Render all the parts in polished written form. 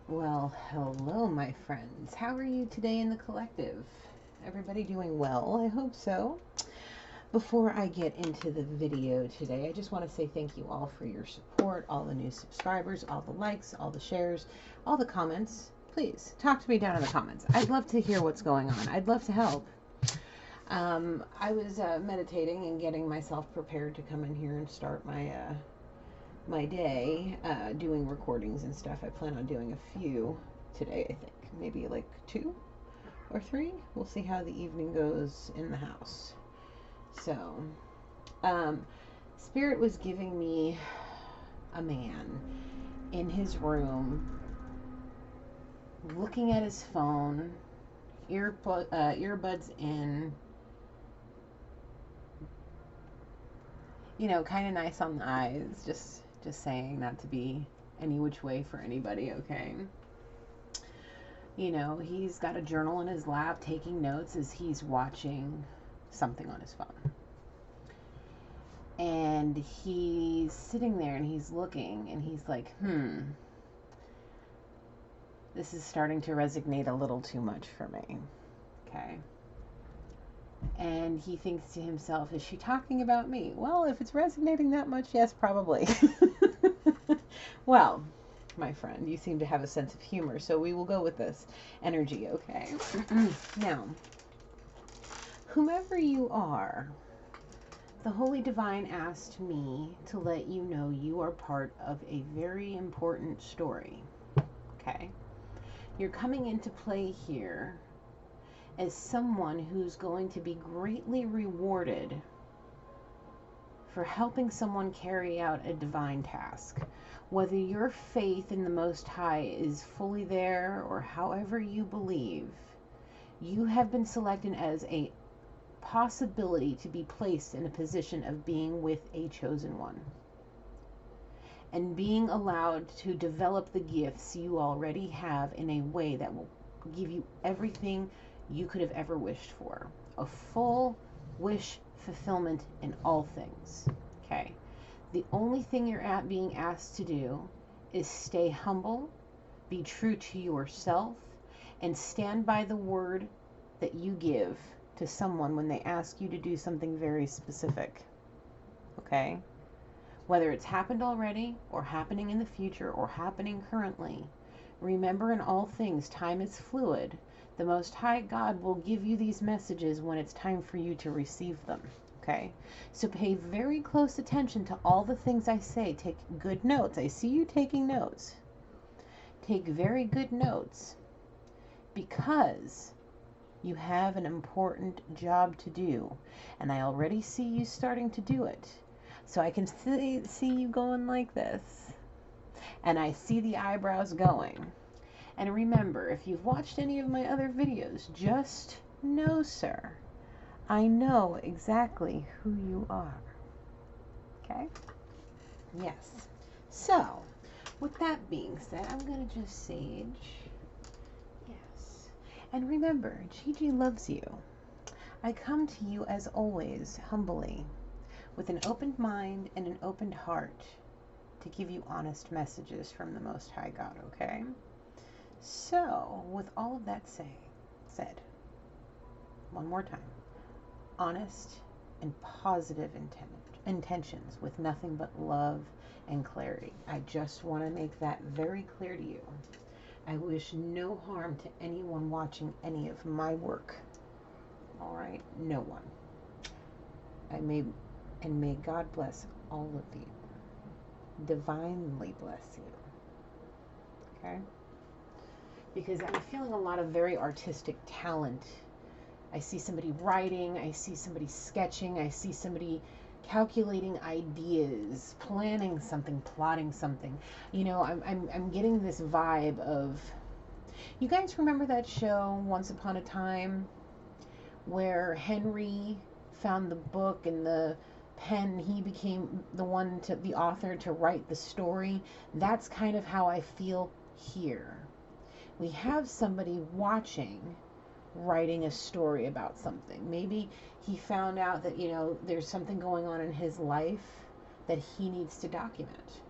Well, hello, my friends. How are you today in the collective? Everybody doing well? I hope so. Before I get into the video today, I just want to say thank you all for your support, all the new subscribers, all the likes, all the shares, all the comments. Please talk to me down in the comments. I'd love to hear what's going on. I'd love to help. I was meditating and getting myself prepared to come in here and start my day, doing recordings and stuff. I plan on doing a few today, I think. Maybe like 2 or 3. We'll see how the evening goes in the house. So, Spirit was giving me a man in his room, looking at his phone, earbuds in, kind of nice on the eyes, just saying, not to be any which way for anybody, okay? He's got a journal in his lap, taking notes as he's watching something on his phone. And he's sitting there and he's looking and he's like, this is starting to resonate a little too much for me, okay? And he thinks to himself, is she talking about me? Well, if it's resonating that much, yes, probably. Well, my friend, you seem to have a sense of humor, so we will go with this energy, okay? Now, whomever you are, the Holy Divine asked me to let you know you are part of a very important story, okay? You're coming into play here as someone who's going to be greatly rewarded for helping someone carry out a divine task. Whether your faith in the Most High is fully there or however you believe, you have been selected as a possibility to be placed in a position of being with a chosen one and being allowed to develop the gifts you already have in a way that will give you everything you could have ever wished for. A full wish fulfillment in all things. Okay? The only thing you're being asked to do is stay humble, be true to yourself, and stand by the word that you give to someone when they ask you to do something very specific. Okay? Whether it's happened already, or happening in the future, or happening currently, remember in all things, time is fluid. The Most High God will give you these messages when it's time for you to receive them, okay? So pay very close attention to all the things I say. Take good notes. I see you taking notes. Take very good notes because you have an important job to do, and I already see you starting to do it. So I can see you going like this, and I see the eyebrows going. And remember, if you've watched any of my other videos, just know, sir, I know exactly who you are. Okay? Yes. So, with that being said, I'm going to just sage. Yes. And remember, Gigi loves you. I come to you, as always, humbly, with an open mind and an open heart to give you honest messages from the Most High God, okay? So, with all of that said, one more time, honest and positive intentions with nothing but love and clarity. I just want to make that very clear to you. I wish no harm to anyone watching any of my work. All right? No one. May God bless all of you. Divinely bless you. Okay? Because I'm feeling a lot of very artistic talent. I see somebody writing, I see somebody sketching, I see somebody calculating ideas, planning something, plotting something. I'm getting this vibe of, you guys remember that show Once Upon a Time where Henry found the book and the pen, he became the author to write the story? That's kind of how I feel here. We have somebody watching, writing a story about something. Maybe he found out that, there's something going on in his life that he needs to document.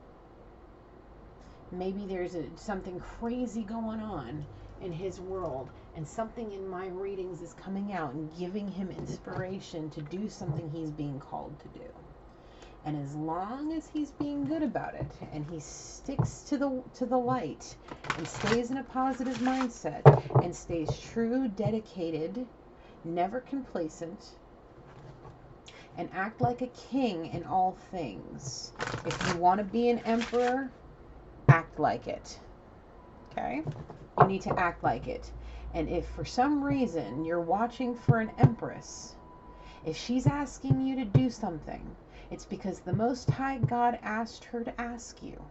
Maybe there's something crazy going on in his world, and something in my readings is coming out and giving him inspiration to do something he's being called to do. And as long as he's being good about it, and he sticks to the light, and stays in a positive mindset, and stays true, dedicated, never complacent, and act like a king in all things. If you want to be an emperor, act like it. Okay? You need to act like it. And if for some reason you're watching for an empress, if she's asking you to do something, it's because the Most High God asked her to ask you,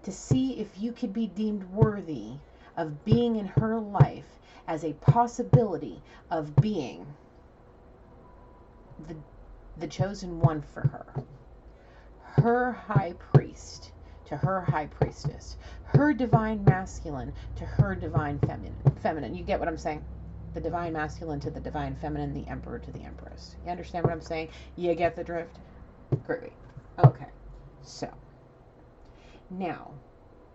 to see if you could be deemed worthy of being in her life as a possibility of being the chosen one for her high priest to her high priestess, her divine masculine to her divine feminine. You get what I'm saying? The divine masculine to the divine feminine, the emperor to the empress. You understand what I'm saying? You get the drift? Great. Okay. So, now,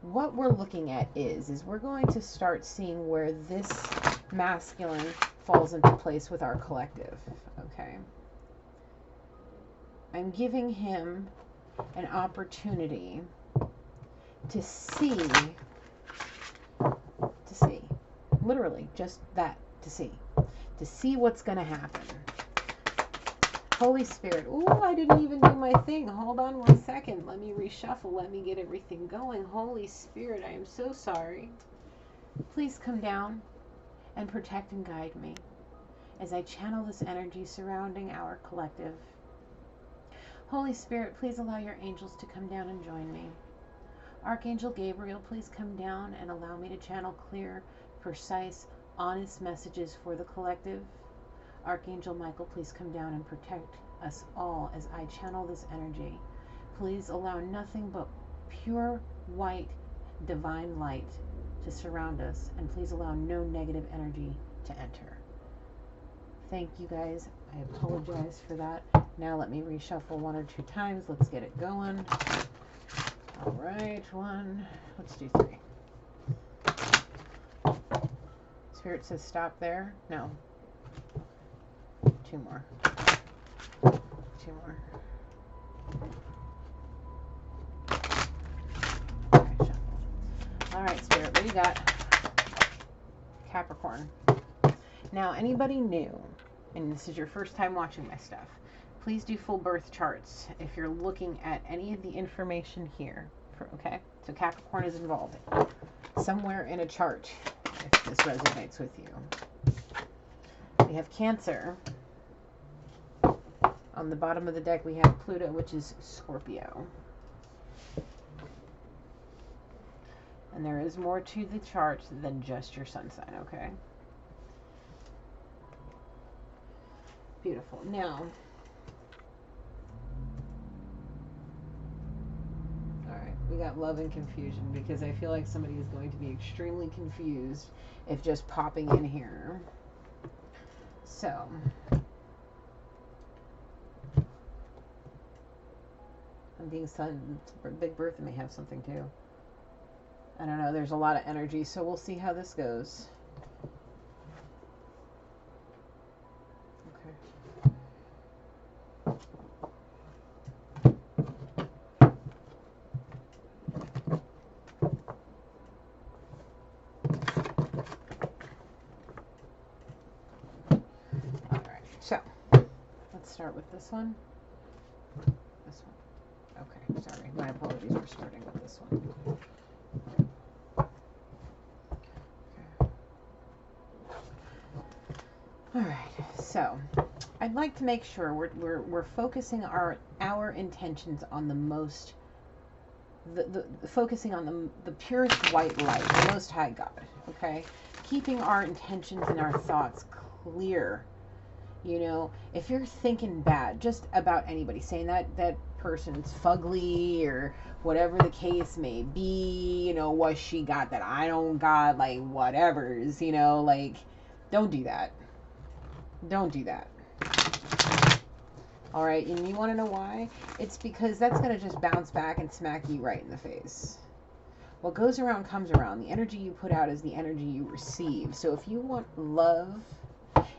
what we're looking at is we're going to start seeing where this masculine falls into place with our collective. Okay? I'm giving him an opportunity to see, literally just that, to see what's going to happen. Holy Spirit, ooh, I didn't even do my thing. Hold on 1 second. Let me reshuffle. Let me get everything going. Holy Spirit, I am so sorry. Please come down and protect and guide me as I channel this energy surrounding our collective. Holy Spirit, please allow your angels to come down and join me. Archangel Gabriel, please come down and allow me to channel clear, precise, honest messages for the collective. Archangel Michael, please come down and protect us all as I channel this energy. Please allow nothing but pure, white, divine light to surround us, and please allow no negative energy to enter. Thank you guys. I apologize for that. Now let me reshuffle 1 or 2 times. Let's get it going. All right, 1. Let's do 3. Spirit says stop there. No. 2 more. 2 more. Okay, shuffle. All right, Spirit, what do you got? Capricorn. Now, anybody new, and this is your first time watching my stuff, please do full birth charts if you're looking at any of the information here. Okay? So Capricorn is involved somewhere in a chart, if this resonates with you. We have Cancer. On the bottom of the deck, we have Pluto, which is Scorpio. And there is more to the chart than just your sun sign, okay? Beautiful. Now, alright, we got love and confusion, because I feel like somebody is going to be extremely confused if just popping in here. So, I'm being sun, big Bertha may have something too. I don't know, there's a lot of energy, so we'll see how this goes. So, let's start with this one. This one. Okay, sorry. My apologies for starting with this one. Okay. All right. So, I'd like to make sure we're focusing our intentions on the most, focusing on the purest white light, the Most High God. Okay, keeping our intentions and our thoughts clear. You know, if you're thinking bad just about anybody, saying that person's fugly or whatever the case may be, you know, what she got that I don't got, like whatever's, you know, like, don't do that. Don't do that. All right, and you want to know why? It's because that's going to just bounce back and smack you right in the face. What goes around comes around. The energy you put out is the energy you receive. So if you want love,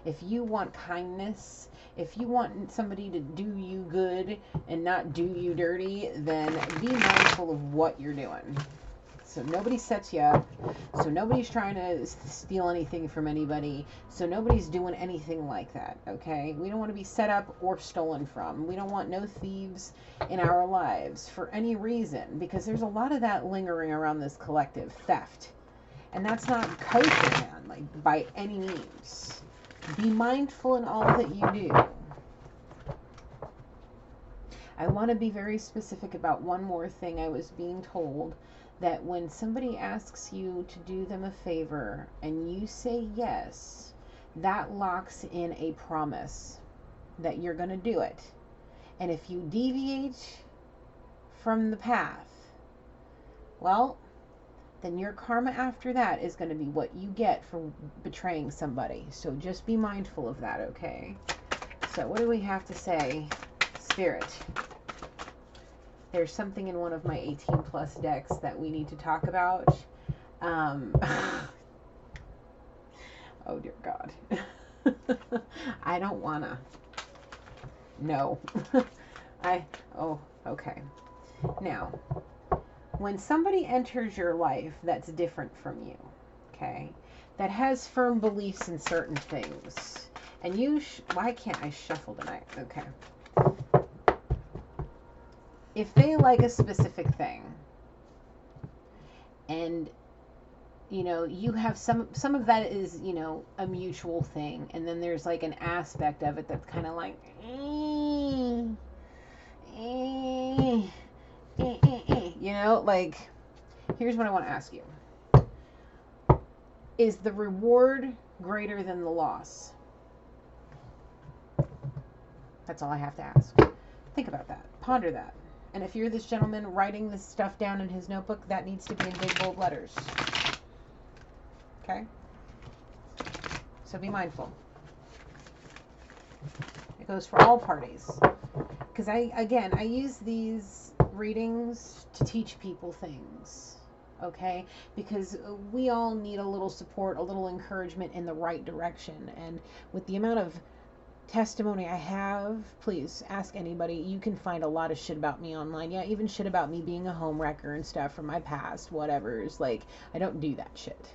if you want kindness, if you want somebody to do you good and not do you dirty, then be mindful of what you're doing. So nobody sets you up. So nobody's trying to steal anything from anybody. So nobody's doing anything like that, okay? We don't want to be set up or stolen from. We don't want no thieves in our lives for any reason, because there's a lot of that lingering around this collective, theft. And that's not kosher, man, like by any means. Be mindful in all that you do. I want to be very specific about one more thing. I was being told that when somebody asks you to do them a favor and you say yes, that locks in a promise that you're going to do it. And if you deviate from the path, well, then your karma after that is going to be what you get for betraying somebody. So just be mindful of that, okay? So what do we have to say? Spirit. There's something in one of my 18 plus decks that we need to talk about. Oh dear God. I don't wanna. No. Okay. Now, when somebody enters your life that's different from you, okay, that has firm beliefs in certain things, and why can't I shuffle tonight? Okay. If they like a specific thing, and you have some of that is a mutual thing, and then there's like an aspect of it that's kind of like like, here's what I want to ask you: is the reward greater than the loss? That's all I have to ask. Think about that. Ponder that. And if you're this gentleman writing this stuff down in his notebook, that needs to be in big bold letters. Okay? So be mindful. It goes for all parties. Because I use these readings to teach people things. Okay? Because we all need a little support, a little encouragement in the right direction. And with the amount of testimony I have, please ask anybody. You can find a lot of shit about me online. Yeah, even shit about me being a home wrecker and stuff from my past, whatever's. Like, I don't do that shit.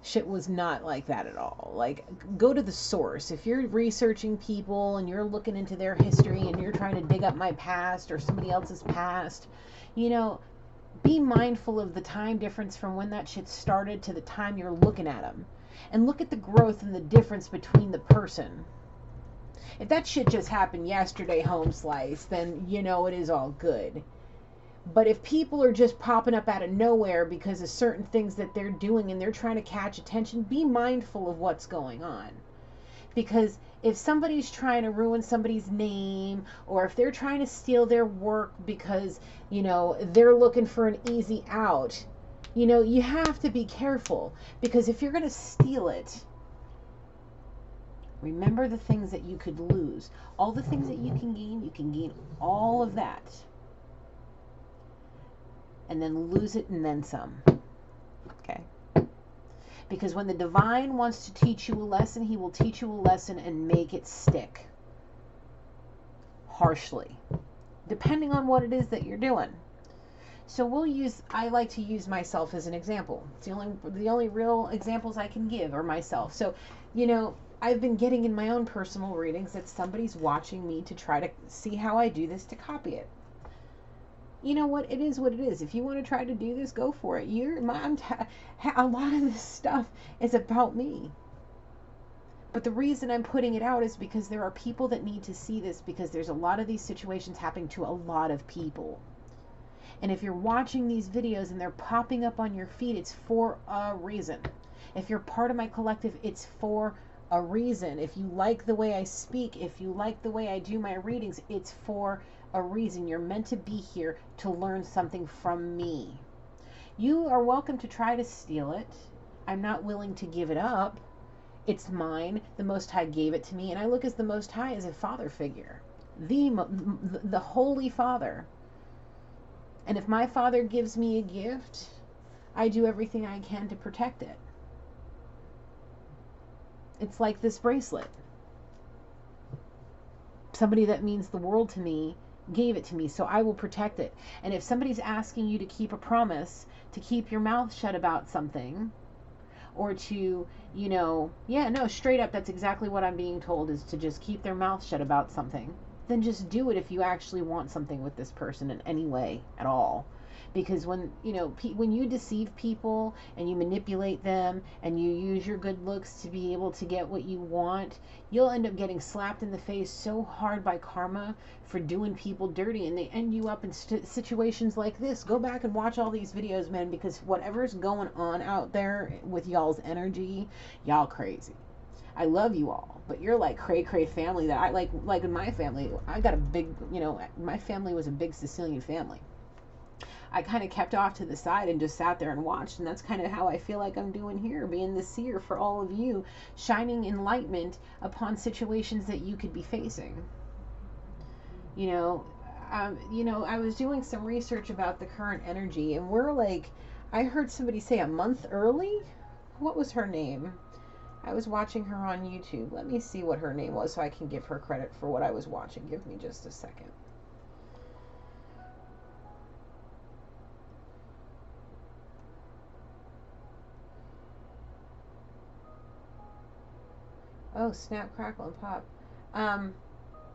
Shit was not like that at all. Like, go to the source. If you're researching people and you're looking into their history and you're trying to dig up my past or somebody else's past, be mindful of the time difference from when that shit started to the time you're looking at them. And look at the growth and the difference between the person. If that shit just happened yesterday, home slice, then it is all good. But if people are just popping up out of nowhere because of certain things that they're doing and they're trying to catch attention, be mindful of what's going on. Because if somebody's trying to ruin somebody's name, or if they're trying to steal their work because, they're looking for an easy out, you have to be careful. Because if you're going to steal it, remember the things that you could lose. All the things that you can gain all of that. And then lose it and then some. Okay? Because when the divine wants to teach you a lesson, he will teach you a lesson and make it stick. Harshly. Depending on what it is that you're doing. So I like to use myself as an example. It's the only real examples I can give are myself. So, I've been getting in my own personal readings that somebody's watching me to try to see how I do this to copy it. You know what? It is what it is. If you want to try to do this, go for it. A lot of this stuff is about me. But the reason I'm putting it out is because there are people that need to see this, because there's a lot of these situations happening to a lot of people. And if you're watching these videos and they're popping up on your feed, it's for a reason. If you're part of my collective, it's for a reason. If you like the way I speak, if you like the way I do my readings, it's for a reason. You're meant to be here to learn something from me. You are welcome to try to steal it. I'm not willing to give it up. It's mine. The Most High gave it to me, and I look as the Most High as a father figure, the Holy Father. And if my Father gives me a gift, I do everything I can to protect it. It's like this bracelet. Somebody that means the world to me gave it to me, so I will protect it. And if somebody's asking you to keep a promise, to keep your mouth shut about something, or to, yeah, no, straight up, that's exactly what I'm being told, is to just keep their mouth shut about something, then just do it if you actually want something with this person in any way at all. Because when you deceive people and you manipulate them and you use your good looks to be able to get what you want, you'll end up getting slapped in the face so hard by karma for doing people dirty, and they end you up in situations like this. Go back and watch all these videos, man, because whatever's going on out there with y'all's energy, y'all crazy. I love you all, but you're like cray family that I like in my family. I got a big, my family was a big Sicilian family. I kind of kept off to the side and just sat there and watched, and that's kind of how I feel like I'm doing here, being the seer for all of you, shining enlightenment upon situations that you could be facing. I was doing some research about the current energy, and we're like, I heard somebody say a month early. What was her name? I was watching her on YouTube. Let me see what her name was so I can give her credit for what I was watching. Give me just a second. Oh, snap, crackle, and pop.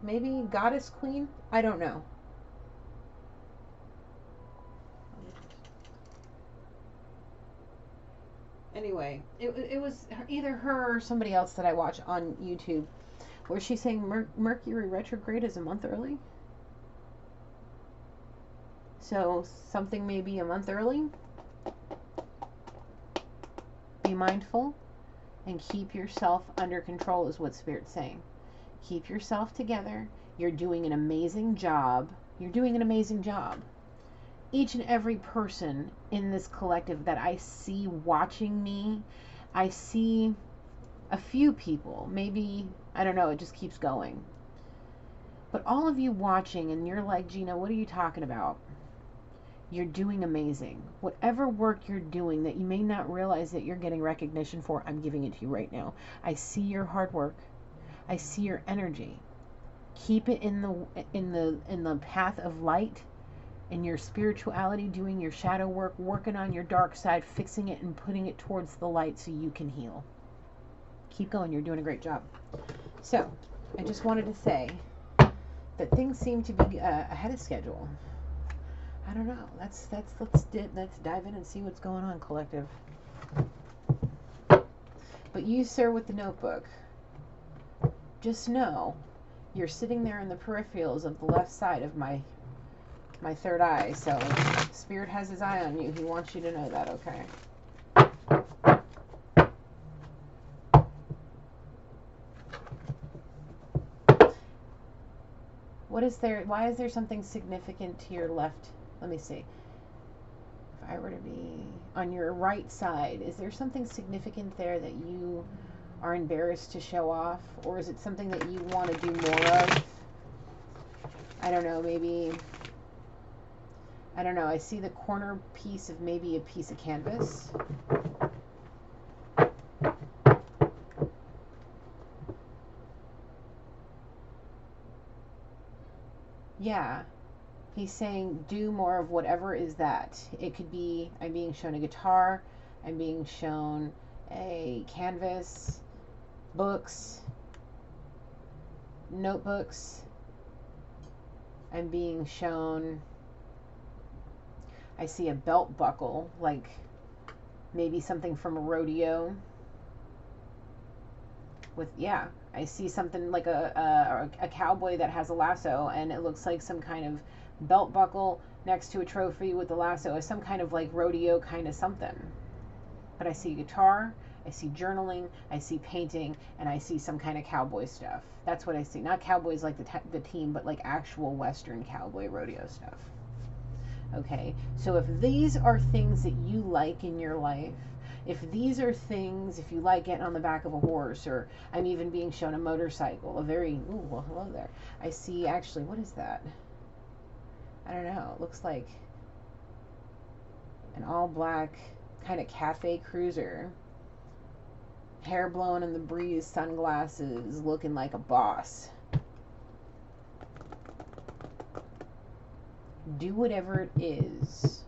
Maybe Goddess Queen? I don't know. Anyway, it was either her or somebody else that I watch on YouTube, where she's saying Mercury retrograde is a month early. So something may be a month early. Be mindful and keep yourself under control is what Spirit's saying. Keep yourself together. You're doing an amazing job. You're doing an amazing job. Each and every person in this collective that I see watching me, I see a few people, maybe, I don't know, it just keeps going. But all of you watching, and you're like, Gina, what are you talking about? You're doing amazing. Whatever work you're doing that you may not realize that you're getting recognition for, I'm giving it to you right now. I see your hard work. I see your energy. Keep it in the path of light, in your spirituality, doing your shadow work, working on your dark side, fixing it and putting it towards the light so you can heal. Keep going. You're doing a great job. So, I just wanted to say that things seem to be ahead of schedule. I don't know. Let's dive in and see what's going on, collective. But you, sir, with the notebook, just know you're sitting there in the peripherals of the left side of my third eye. So Spirit has his eye on you. He wants you to know that, okay? Why is there something significant to your left? Let me see. If I were to be on your right side, is there something significant there that you are embarrassed to show off? Or is it something that you want to do more of? I don't know, maybe, I don't know, I see the corner piece of maybe a piece of canvas. Yeah, he's saying do more of whatever is that. It could be, I'm being shown a guitar, I'm being shown a canvas, books, notebooks. I'm being shown, I see a belt buckle, like maybe something from a rodeo. With, yeah, I see something like a cowboy that has a lasso, and it looks like some kind of belt buckle next to a trophy with a lasso, or some kind of like rodeo kind of something. But I see guitar, I see journaling, I see painting, and I see some kind of cowboy stuff. That's what I see. Not cowboys like the team, but like actual Western cowboy rodeo stuff. Okay, so if these are things that you like in your life, if these are things, if you like getting on the back of a horse, or I'm even being shown a motorcycle, a very, ooh, well, hello there. I see, actually, what is that? I don't know. It looks like an all black kind of cafe cruiser. Hair blowing in the breeze, sunglasses, looking like a boss. Do whatever it is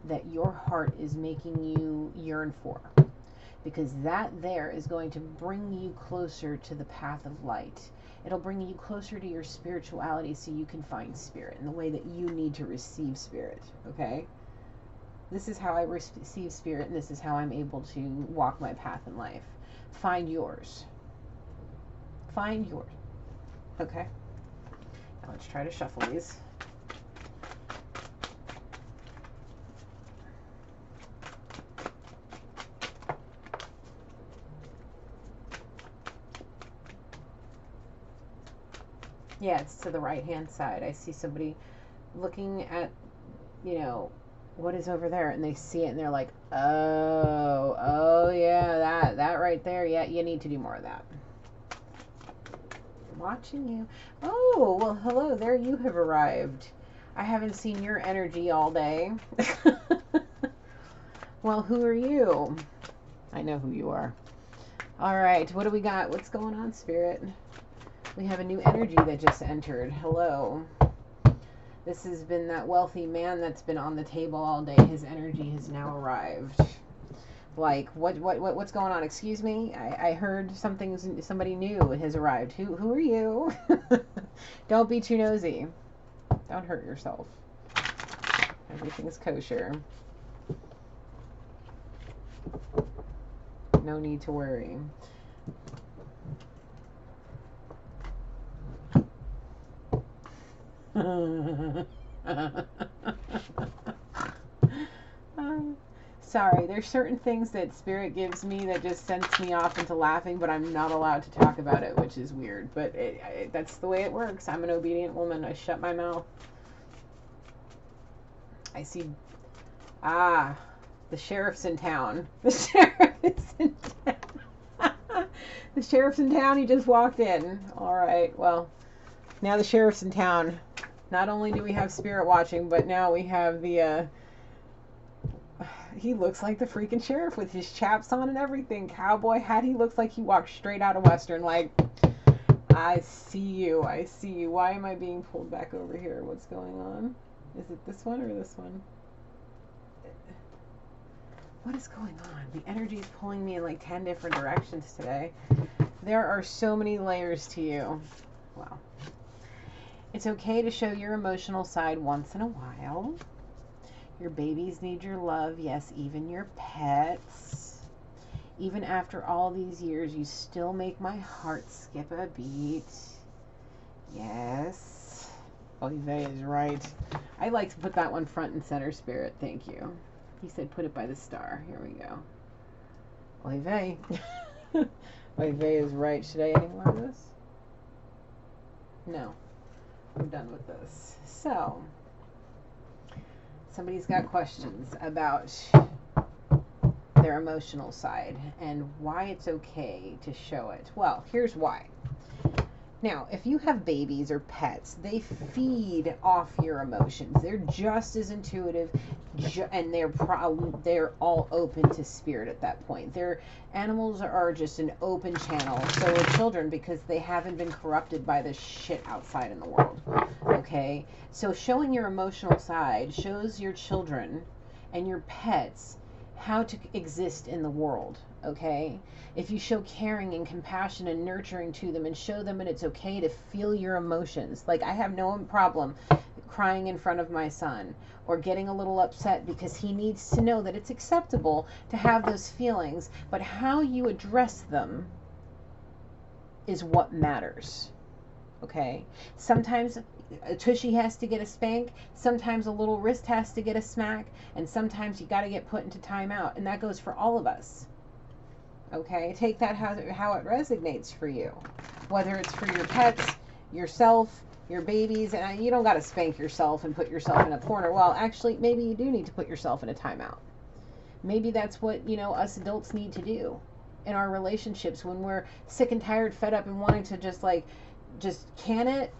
that your heart is making you yearn for, because that there is going to bring you closer to the path of light. It'll bring you closer to your spirituality so you can find spirit in the way that you need to receive spirit, okay? This is how I receive spirit, and this is how I'm able to walk my path in life. Find yours. Find yours. Okay? Now let's try to shuffle these. Yeah, it's to the right-hand side. I see somebody looking at, what is over there, and they see it, and they're like, oh, yeah, that right there. Yeah, you need to do more of that. Watching you. Oh, well, hello. There you have arrived. I haven't seen your energy all day. Well, who are you? I know who you are. All right, what do we got? What's going on, Spirit? We have a new energy that just entered. Hello. This has been that wealthy man that's been on the table all day. His energy has now arrived. Like, what's going on? Excuse me? I heard somebody new has arrived. Who are you? Don't be too nosy. Don't hurt yourself. Everything's kosher. No need to worry. Sorry, there's certain things that Spirit gives me that just sends me off into laughing, but I'm not allowed to talk about it, which is weird. But that's the way it works. I'm an obedient woman. I shut my mouth. I see... the sheriff's in town. The sheriff is in town. The sheriff's in town. He just walked in. All right, well, now the sheriff's in town. Not only do we have Spirit watching, but now we have the, he looks like the freaking sheriff with his chaps on and everything. Cowboy hat. He looks like he walked straight out of Western. Like, I see you. I see you. Why am I being pulled back over here? What's going on? Is it this one or this one? What is going on? The energy is pulling me in like 10 different directions today. There are so many layers to you. Wow. It's okay to show your emotional side once in a while. Your babies need your love. Yes, even your pets. Even after all these years, you still make my heart skip a beat. Yes. Olive is right. I like to put that one front and center, Spirit. Thank you. He said put it by the star. Here we go. Olive. Olive is right. Should I add more of this? No. I'm done with this. So, somebody's got questions about their emotional side and why it's okay to show it. Well, here's why. Now, if you have babies or pets, they feed off your emotions. They're just as intuitive, and they're all open to Spirit at that point. Their animals are just an open channel. So are children, because they haven't been corrupted by the shit outside in the world. Okay? So showing your emotional side shows your children and your pets how to exist in the world. Okay? If you show caring and compassion and nurturing to them and show them that it's okay to feel your emotions. Like, I have no problem crying in front of my son or getting a little upset because he needs to know that it's acceptable to have those feelings, but how you address them is what matters. Okay? Sometimes a tushy has to get a spank, sometimes a little wrist has to get a smack, and sometimes you got to get put into timeout, and that goes for all of us. Okay, take that how it resonates for you. Whether it's for your pets, yourself, your babies, and you don't got to spank yourself and put yourself in a corner. Well, actually, maybe you do need to put yourself in a timeout. Maybe that's what, us adults need to do in our relationships when we're sick and tired, fed up, and wanting to just can it,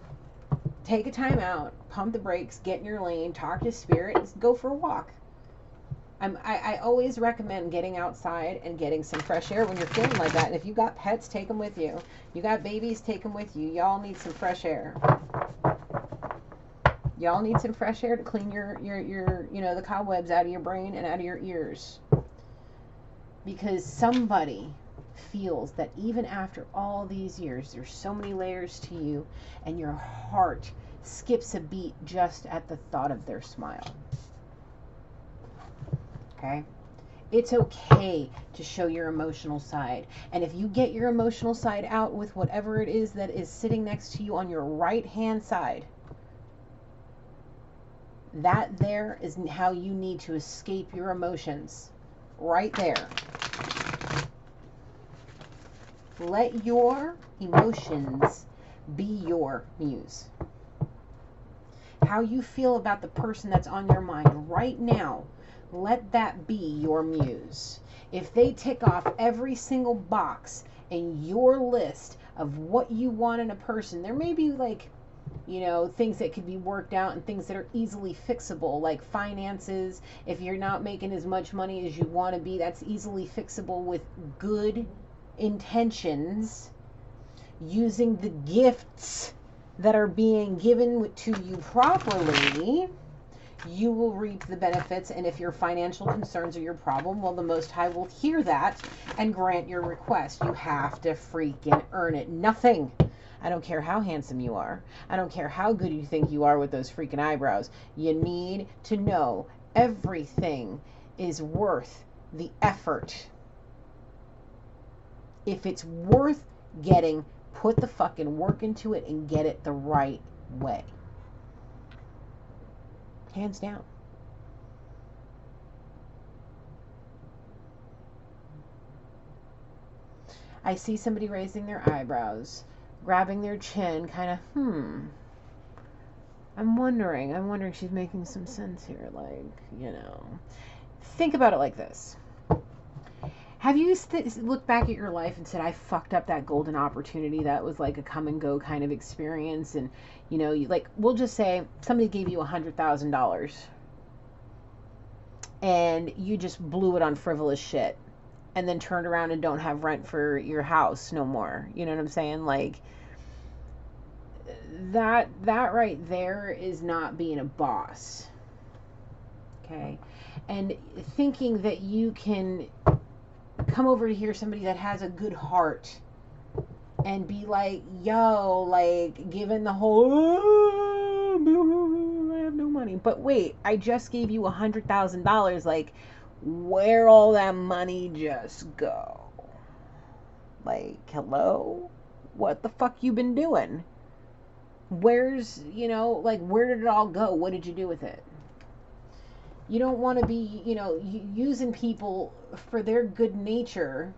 take a timeout, pump the brakes, get in your lane, talk to Spirit, go for a walk. I always recommend getting outside and getting some fresh air when you're feeling like that. And if you got pets, take them with you. You got babies, take them with you. Y'all need some fresh air. Y'all need some fresh air to clean your the cobwebs out of your brain and out of your ears. Because somebody feels that even after all these years, there's so many layers to you, and your heart skips a beat just at the thought of their smile. Okay? It's okay to show your emotional side. And if you get your emotional side out with whatever it is that is sitting next to you on your right hand side, that there is how you need to escape your emotions. Right there. Let your emotions be your muse. How you feel about the person that's on your mind right now, let that be your muse. If they tick off every single box in your list of what you want in a person, there may be things that could be worked out and things that are easily fixable, like finances. If you're not making as much money as you want to be, that's easily fixable with good intentions, using the gifts that are being given to you properly. You will reap the benefits, and if your financial concerns are your problem, well, the Most High will hear that and grant your request. You have to freaking earn it. Nothing. I don't care how handsome you are. I don't care how good you think you are with those freaking eyebrows. You need to know everything is worth the effort. If it's worth getting, put the fucking work into it and get it the right way. Hands down. I see somebody raising their eyebrows, grabbing their chin, kind of, I'm wondering she's making some sense here. Think about it like this. Have you looked back at your life and said, I fucked up that golden opportunity that was like a come and go kind of experience? And, we'll just say somebody gave you $100,000 and you just blew it on frivolous shit and then turned around and don't have rent for your house no more. You know what I'm saying? That right there is not being a boss. Okay? And thinking that you can come over to hear somebody that has a good heart and be like, given the whole, I have no money. But wait, I just gave you $100,000. Where all that money just go? Hello? What the fuck you been doing? Where's, where did it all go? What did you do with it? You don't want to be, using people for their good nature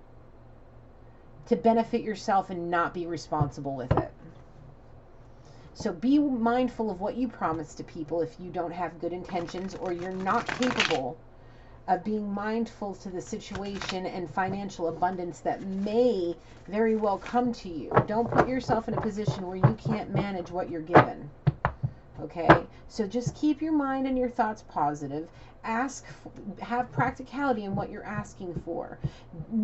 to benefit yourself and not be responsible with it. So be mindful of what you promise to people if you don't have good intentions or you're not capable of being mindful to the situation and financial abundance that may very well come to you. Don't put yourself in a position where you can't manage what you're given. Okay? So just keep your mind and your thoughts positive. Have practicality in what you're asking for.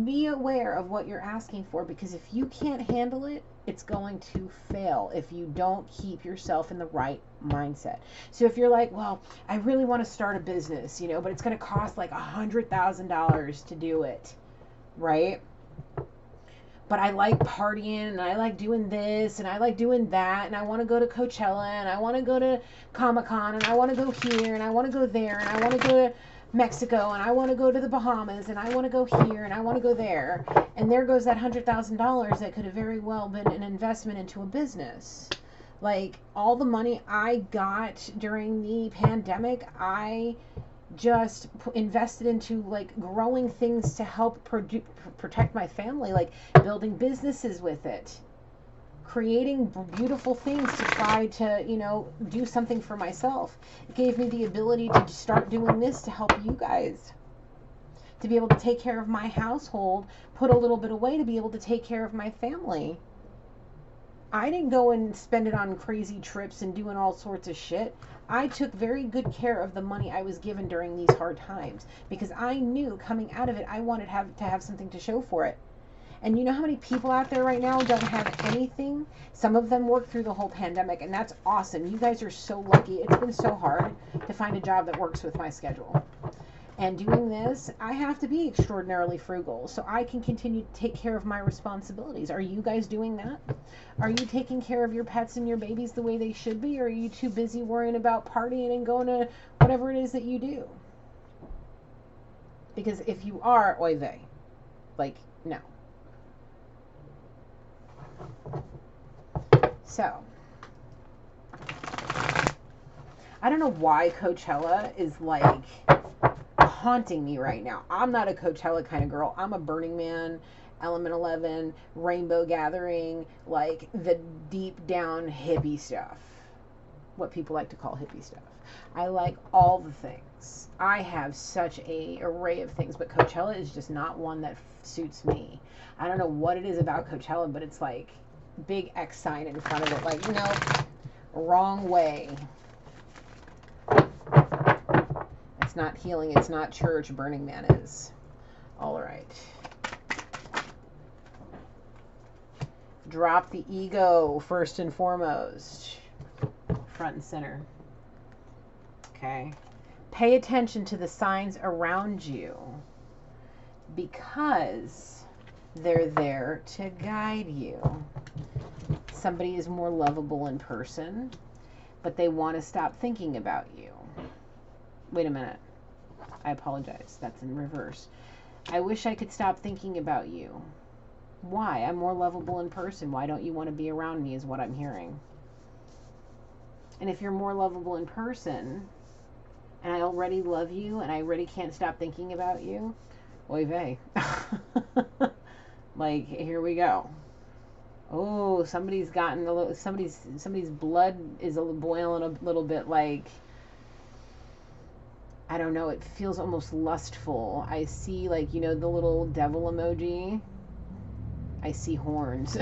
Be aware of what you're asking for, because if you can't handle it, it's going to fail if you don't keep yourself in the right mindset. So if you're like, well, I really want to start a business, but it's going to cost like $100,000 to do it, right? But I like partying and I like doing this and I like doing that and I want to go to Coachella and I want to go to Comic-Con and I want to go here and I want to go there and I want to go to Mexico and I want to go to the Bahamas and I want to go here and I want to go there. And there goes that $100,000 that could have very well been an investment into a business. All the money I got during the pandemic, I just invested into growing things to help protect my family, building businesses with it, creating beautiful things to try to do something for myself. It gave me the ability to start doing this to help you guys, to be able to take care of my household, put a little bit away to be able to take care of my family. I didn't go and spend it on crazy trips and doing all sorts of shit. I took very good care of the money I was given during these hard times because I knew coming out of it I wanted to have something to show for it. And you know how many people out there right now don't have anything? Some of them worked through the whole pandemic, and that's awesome. You guys are so lucky. It's been so hard to find a job that works with my schedule. And doing this, I have to be extraordinarily frugal so I can continue to take care of my responsibilities. Are you guys doing that? Are you taking care of your pets and your babies the way they should be? Or are you too busy worrying about partying and going to whatever it is that you do? Because if you are, oy vey. Like, no. So, I don't know why Coachella is like haunting me right now. I'm not a Coachella kind of girl. I'm a Burning Man, Element 11, Rainbow Gathering, like the deep down hippie stuff. What people like to call hippie stuff. I like all the things. I have such a array of things, but Coachella is just not one that suits me. I don't know what it is about Coachella, but it's like big X sign in front of it. Like, nope, wrong way. It's not healing. It's not church. Burning Man is. All right. Drop the ego first and foremost. Front and center. Okay. Pay attention to the signs around you because they're there to guide you. Somebody is more lovable in person, but they want to stop thinking about you. Wait a minute. I apologize. That's in reverse. I wish I could stop thinking about you. Why? I'm more lovable in person. Why don't you want to be around me is what I'm hearing. And if you're more lovable in person, and I already love you, and I already can't stop thinking about you, oy vey. Like, here we go. Oh, somebody's gotten a little, somebody's blood is boiling a little bit, like, I don't know, it feels almost lustful. I see, like, you know, the little devil emoji. I see horns.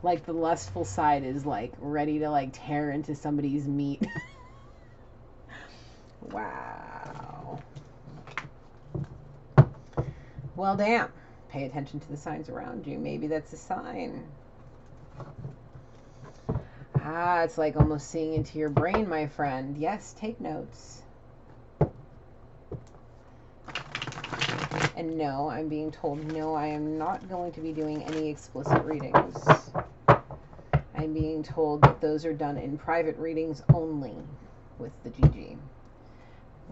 Like the lustful side is like ready to like tear into somebody's meat. Wow. Well, damn. Pay attention to the signs around you. Maybe that's a sign. Ah, it's like almost seeing into your brain, my friend. Yes, take notes. And no, I'm being told, no, I am not going to be doing any explicit readings. I'm being told that those are done in private readings only with the GG.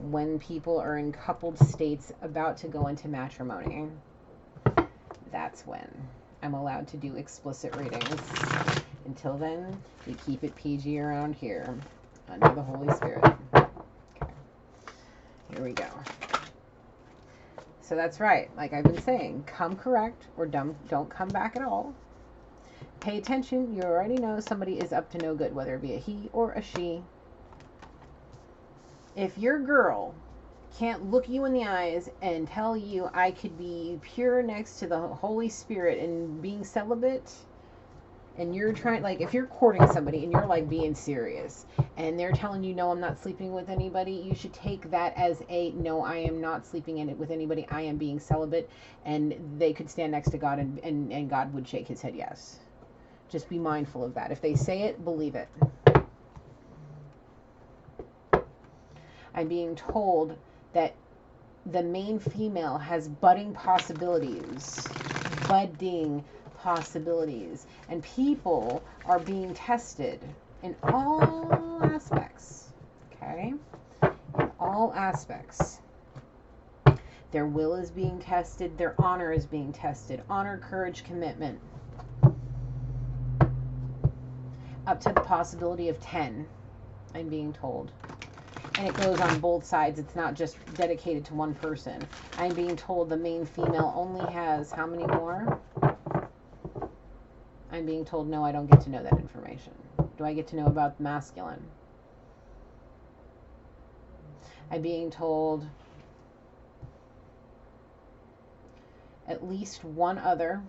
When people are in coupled states about to go into matrimony, that's when I'm allowed to do explicit readings. Until then, we keep it PG around here, under the Holy Spirit. Okay. Here we go. So that's right. Like I've been saying, come correct or don't come back at all. Pay attention. You already know somebody is up to no good, whether it be a he or a she. If your girl can't look you in the eyes and tell you I could be pure next to the Holy Spirit and being celibate, and you're trying, like, if you're courting somebody and you're like being serious and they're telling you, no, I'm not sleeping with anybody, you should take that as a, no, I am not sleeping with anybody, I am being celibate, and they could stand next to God and God would shake his head yes. Just be mindful of that. If they say it, believe it. I'm being told that the main female has budding possibilities. And people are being tested in all aspects. Okay? In all aspects. Their will is being tested. Their honor is being tested. Honor, courage, commitment. Up to the possibility of 10, I'm being told. And it goes on both sides. It's not just dedicated to one person. I'm being told the main female only has how many more? I'm being told, no, I don't get to know that information. Do I get to know about the masculine? I'm being told at least one other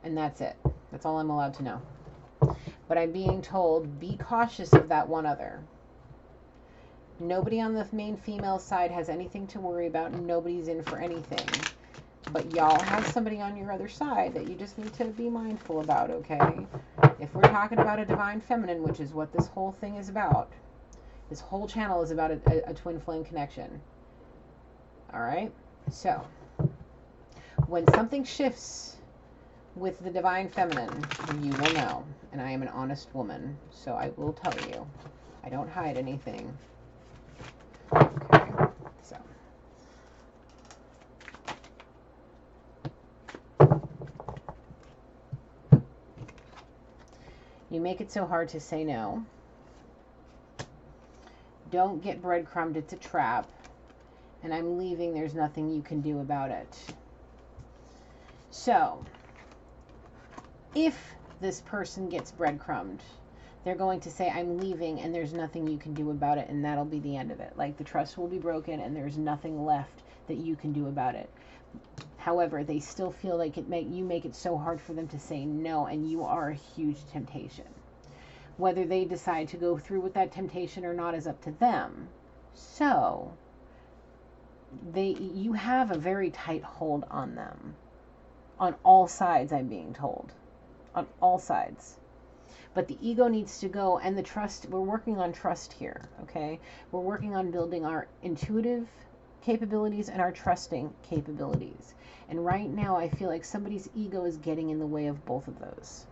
And that's it. That's all I'm allowed to know. But I'm being told, be cautious of that one other. Nobody on the main female side has anything to worry about. Nobody's in for anything. But y'all have somebody on your other side that you just need to be mindful about, okay? If we're talking about a divine feminine, which is what this whole thing is about, this whole channel is about a twin flame connection. All right? So, when something shifts with the divine feminine, you will know. And I am an honest woman, so I will tell you. I don't hide anything. Okay, so. You make it so hard to say no. Don't get breadcrumbed, it's a trap. And I'm leaving, there's nothing you can do about it. So, if this person gets breadcrumbed, they're going to say, I'm leaving, and there's nothing you can do about it, and that'll be the end of it. Like, the trust will be broken, and there's nothing left that you can do about it. However, they still feel like you make it so hard for them to say no, and you are a huge temptation. Whether they decide to go through with that temptation or not is up to them. So, you have a very tight hold on them. On all sides, I'm being told. On all sides. But the ego needs to go, and the trust, we're working on trust here, okay? We're working on building our intuitive capabilities and our trusting capabilities. And right now, I feel like somebody's ego is getting in the way of both of those.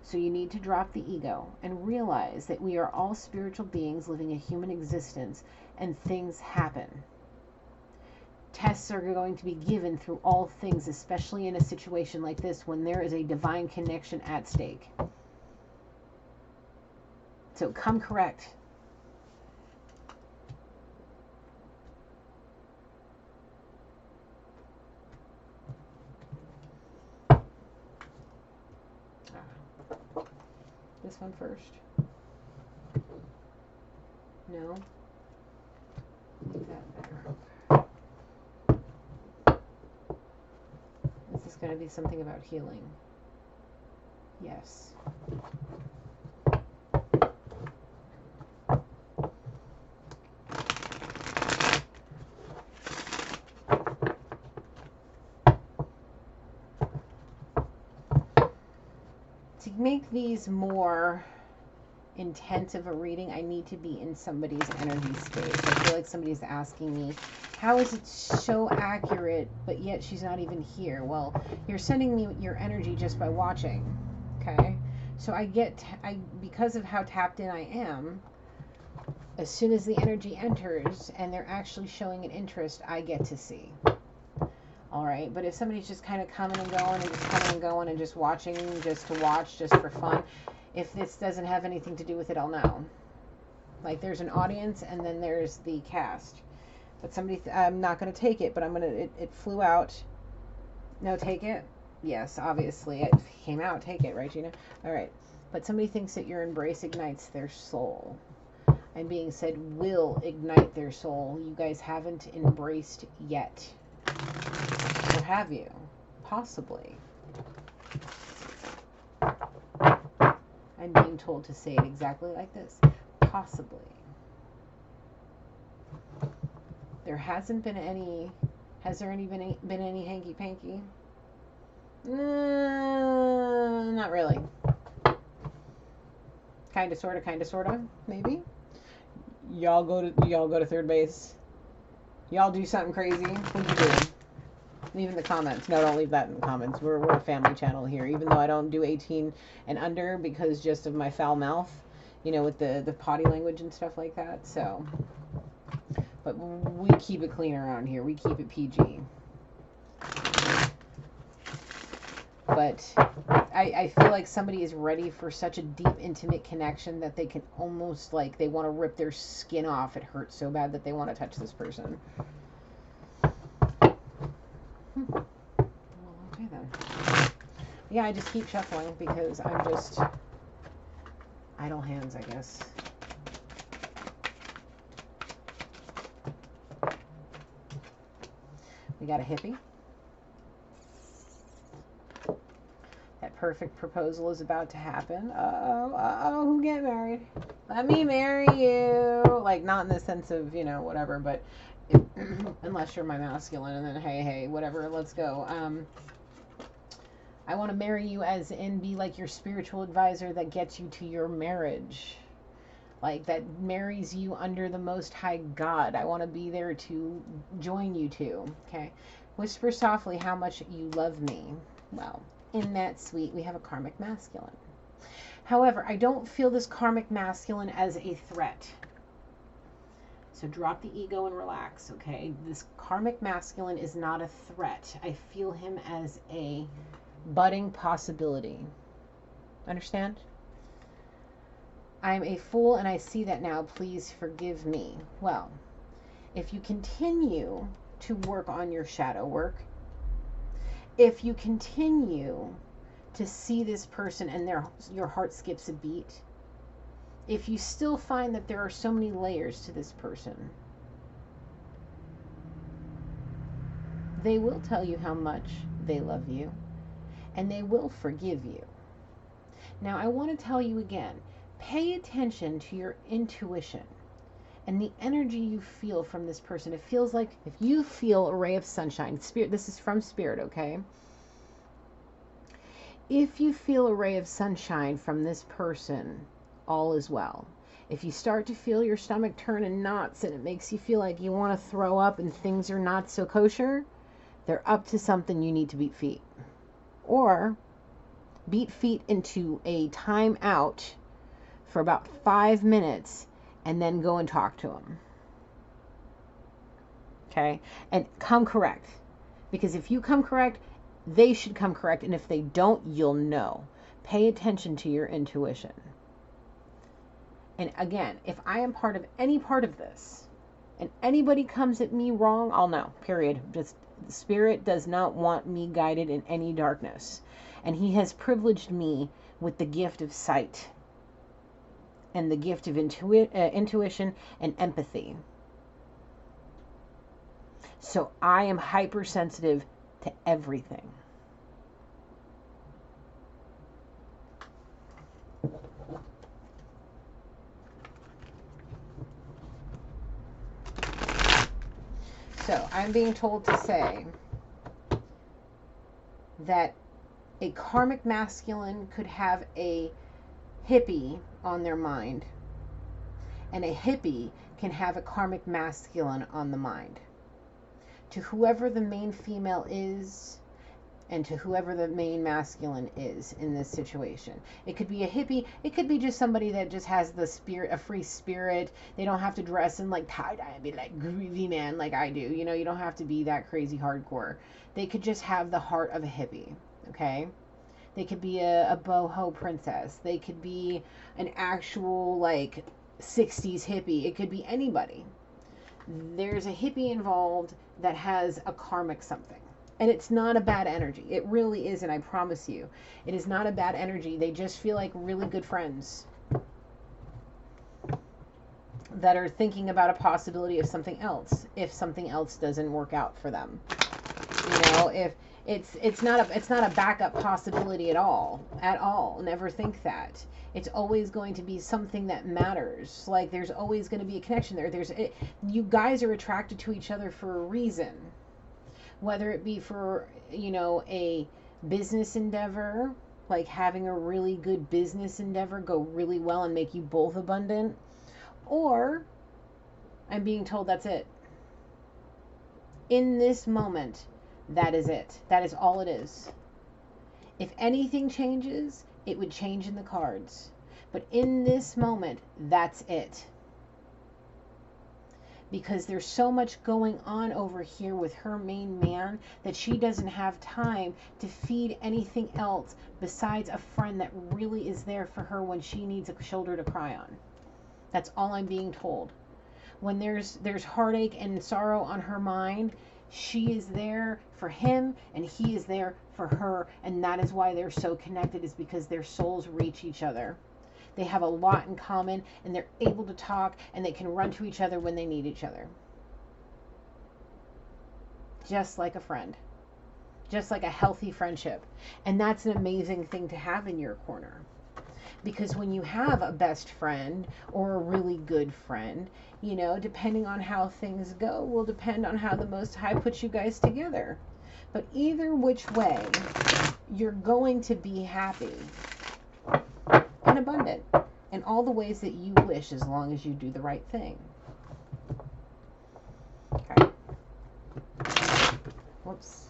So you need to drop the ego and realize that we are all spiritual beings living a human existence, and things happen. Tests are going to be given through all things, especially in a situation like this when there is a divine connection at stake. So come correct. This one first. No. Leave that there. Is this going to be something about healing? Yes. To make these more intense of a reading, I need to be in somebody's energy space. I feel like somebody's asking me, how is it so accurate, but yet she's not even here? Well, you're sending me your energy just by watching, okay? So because of how tapped in I am, as soon as the energy enters and they're actually showing an interest, I get to see. All right, but if somebody's just kind of coming and going and just coming and going and just watching just to watch, just for fun, if this doesn't have anything to do with it, I'll know. Like, there's an audience and then there's the cast. But I'm not going to take it, but it flew out. No, take it? Yes, obviously. It came out. Take it, right, Gina? All right. But somebody thinks that your embrace ignites their soul. I'm being said will ignite their soul. You guys haven't embraced yet. Or have you? Possibly. I'm being told to say it exactly like this. Possibly. There hasn't been any... Has there been any hanky-panky? Not really. Kinda, sorta, maybe. Y'all go to third base. Y'all do something crazy. What you doing? Leave in the comments. No, don't leave that in the comments. We're a family channel here, even though I don't do 18 and under because just of my foul mouth, you know, with the potty language and stuff like that. So, but we keep it clean around here. We keep it PG. But I feel like somebody is ready for such a deep, intimate connection that they can almost, like, they want to rip their skin off. It hurts so bad that they want to touch this person. Well, okay then. Yeah, I just keep shuffling because I'm just idle hands, I guess. We got a hippie. perfect proposal is about to happen. Uh-oh, who get married? Let me marry you. Like, not in the sense of, you know, whatever, but unless you're my masculine, and then, hey, whatever, let's go. I want to marry you as in be like your spiritual advisor that gets you to your marriage. Like, that marries you under the Most High God. I want to be there to join you two, okay? Whisper softly how much you love me. Well, in that suite, we have a karmic masculine. However, I don't feel this karmic masculine as a threat. So drop the ego and relax, okay? This karmic masculine is not a threat. I feel him as a budding possibility. Understand? I'm a fool and I see that now. Please forgive me. Well, if you continue to work on your shadow work, if you continue to see this person and your heart skips a beat, if you still find that there are so many layers to this person, they will tell you how much they love you and they will forgive you. Now, I want to tell you again, pay attention to your intuition and the energy you feel from this person. It feels like if you feel a ray of sunshine, spirit, this is from spirit, okay? If you feel a ray of sunshine from this person, all is well. If you start to feel your stomach turn in knots and it makes you feel like you want to throw up and things are not so kosher, they're up to something. You need to beat feet. Or beat feet into a timeout for about 5 minutes and then go and talk to them. Okay? And come correct. Because if you come correct, they should come correct. And if they don't, you'll know. Pay attention to your intuition. And again, if I am part of any part of this and anybody comes at me wrong, I'll know. Period. Just Spirit does not want me guided in any darkness. And he has privileged me with the gift of sight and the gift of intuition and empathy. So I am hypersensitive to everything. So I'm being told to say that a karmic masculine could have a hippie on their mind, and a hippie can have a karmic masculine on the mind. To whoever the main female is, and to whoever the main masculine is in this situation. It could be a hippie, it could be just somebody that just has the spirit, a free spirit. They don't have to dress in like tie-dye and be like groovy man like I do. You know, you don't have to be that crazy hardcore. They could just have the heart of a hippie, okay? They could be a boho princess. They could be an actual like 60s hippie. It could be anybody. There's a hippie involved that has a karmic something. And it's not a bad energy. It really isn't, I promise you. It is not a bad energy. They just feel like really good friends that are thinking about a possibility of something else if something else doesn't work out for them. You know, if it's not a backup possibility at all. Never think that. It's always going to be something that matters. Like there's always going to be a connection there. You guys are attracted to each other for a reason. Whether it be for, you know, a business endeavor, like having a really good business endeavor go really well and make you both abundant, or I'm being told that's it. In this moment, that is it. That is all it is. If anything changes, it would change in the cards. But in this moment, that's it. Because there's so much going on over here with her main man that she doesn't have time to feed anything else besides a friend that really is there for her when she needs a shoulder to cry on. That's all I'm being told. When there's heartache and sorrow on her mind, she is there for him and he is there for her, and that is why they're so connected, is because their souls reach each other. They have a lot in common, and they're able to talk, and they can run to each other when they need each other. Just like a friend. just like a healthy friendship. And that's an amazing thing to have in your corner. Because when you have a best friend or a really good friend, you know, depending on how things go will depend on how the Most High puts you guys together. But either which way, you're going to be happy and abundant in all the ways that you wish, as long as you do the right thing. Okay. Whoops.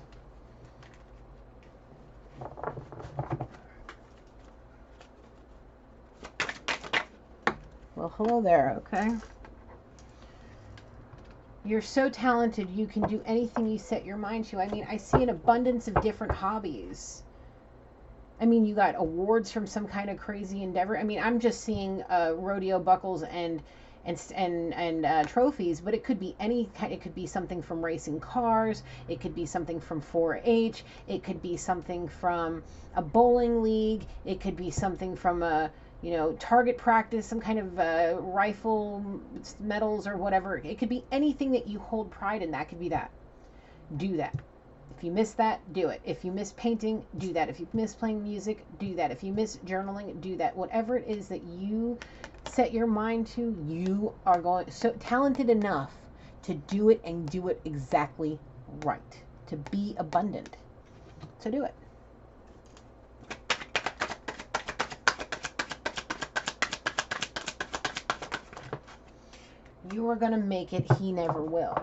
Well, hello there, okay? You're so talented, you can do anything you set your mind to. I mean, I see an abundance of different hobbies. I mean, you got awards from some kind of crazy endeavor. I mean, I'm just seeing rodeo buckles and trophies, but it could be any kind. It could be something from racing cars. It could be something from 4-H. It could be something from a bowling league. It could be something from a, you know, target practice, some kind of rifle medals or whatever. It could be anything that you hold pride in. That could be that. Do that. If you miss that, do it. If you miss painting, do that. If you miss playing music, do that. If you miss journaling, do that. Whatever it is that you set your mind to, you are going so talented enough to do it, and do it exactly right. To be abundant. So do it. You are going to make it. He never will.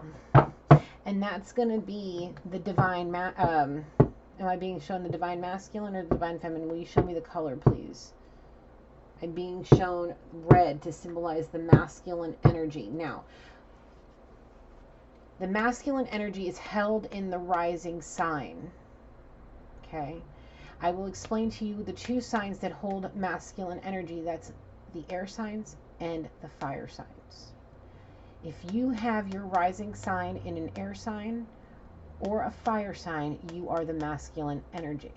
And that's going to be the divine, am I being shown the divine masculine or the divine feminine? Will you show me the color, please? I'm being shown red to symbolize the masculine energy. Now, the masculine energy is held in the rising sign. Okay? I will explain to you the two signs that hold masculine energy. That's the air signs and the fire signs. If you have your rising sign in an air sign or a fire sign, you are the masculine energy.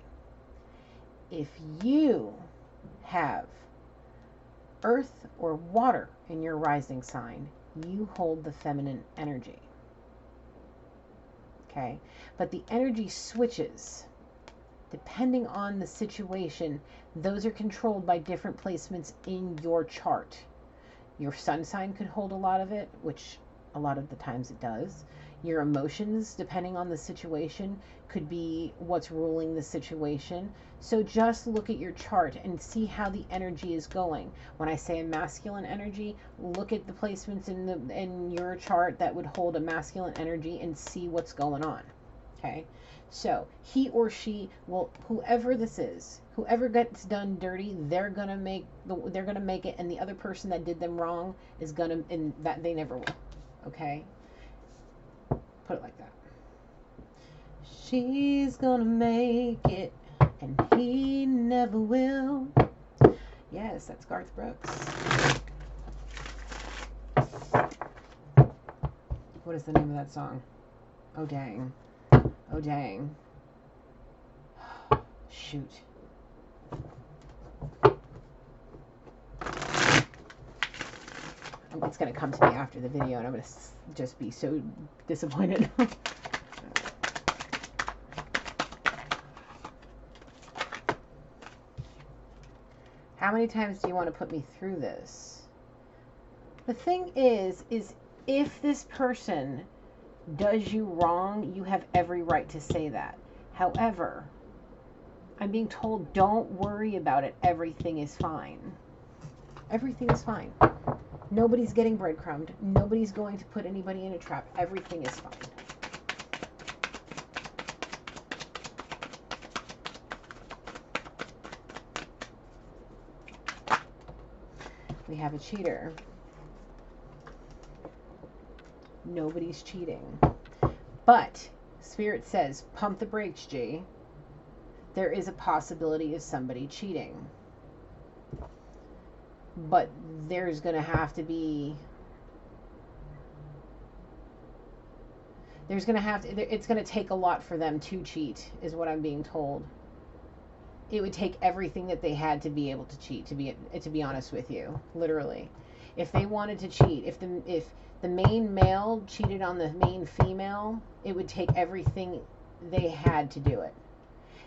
If you have earth or water in your rising sign, you hold the feminine energy. Okay? But the energy switches depending on the situation. Those are controlled by different placements in your chart. Your sun sign could hold a lot of it, which a lot of the times it does. Your emotions, depending on the situation, could be what's ruling the situation. So just look at your chart and see how the energy is going. When I say a masculine energy, look at the placements in your chart that would hold a masculine energy and see what's going on. Okay? So he or she will, whoever this is, whoever gets done dirty, they're gonna make it, and the other person that did them wrong is gonna, and that they never will. Okay? Put it like that. She's gonna make it, and he never will. Yes, that's Garth Brooks. What is the name of that song? Oh dang. Oh dang. Shoot. It's going to come to me after the video, and I'm going to just be so disappointed. How many times do you want to put me through this? The thing is if this person does you wrong, you have every right to say that. However, I'm being told, don't worry about it. Everything is fine. Everything is fine. Nobody's getting breadcrumbed. Nobody's going to put anybody in a trap. Everything is fine. We have a cheater. Nobody's cheating. But Spirit says, pump the brakes, G. There is a possibility of somebody cheating. But there's going to have to be... it's going to take a lot for them to cheat, is what I'm being told. It would take everything that they had to be able to cheat, to be honest with you, literally. If they wanted to cheat, if the main male cheated on the main female, it would take everything they had to do it.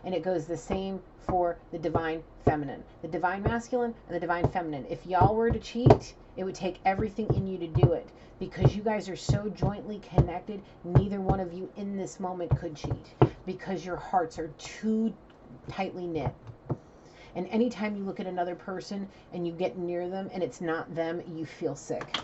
And it goes the same for the divine feminine, the divine masculine, and the divine feminine. If y'all were to cheat, it would take everything in you to do it. Because you guys are so jointly connected, neither one of you in this moment could cheat. Because your hearts are too tightly knit. And anytime you look at another person and you get near them and it's not them, you feel sick.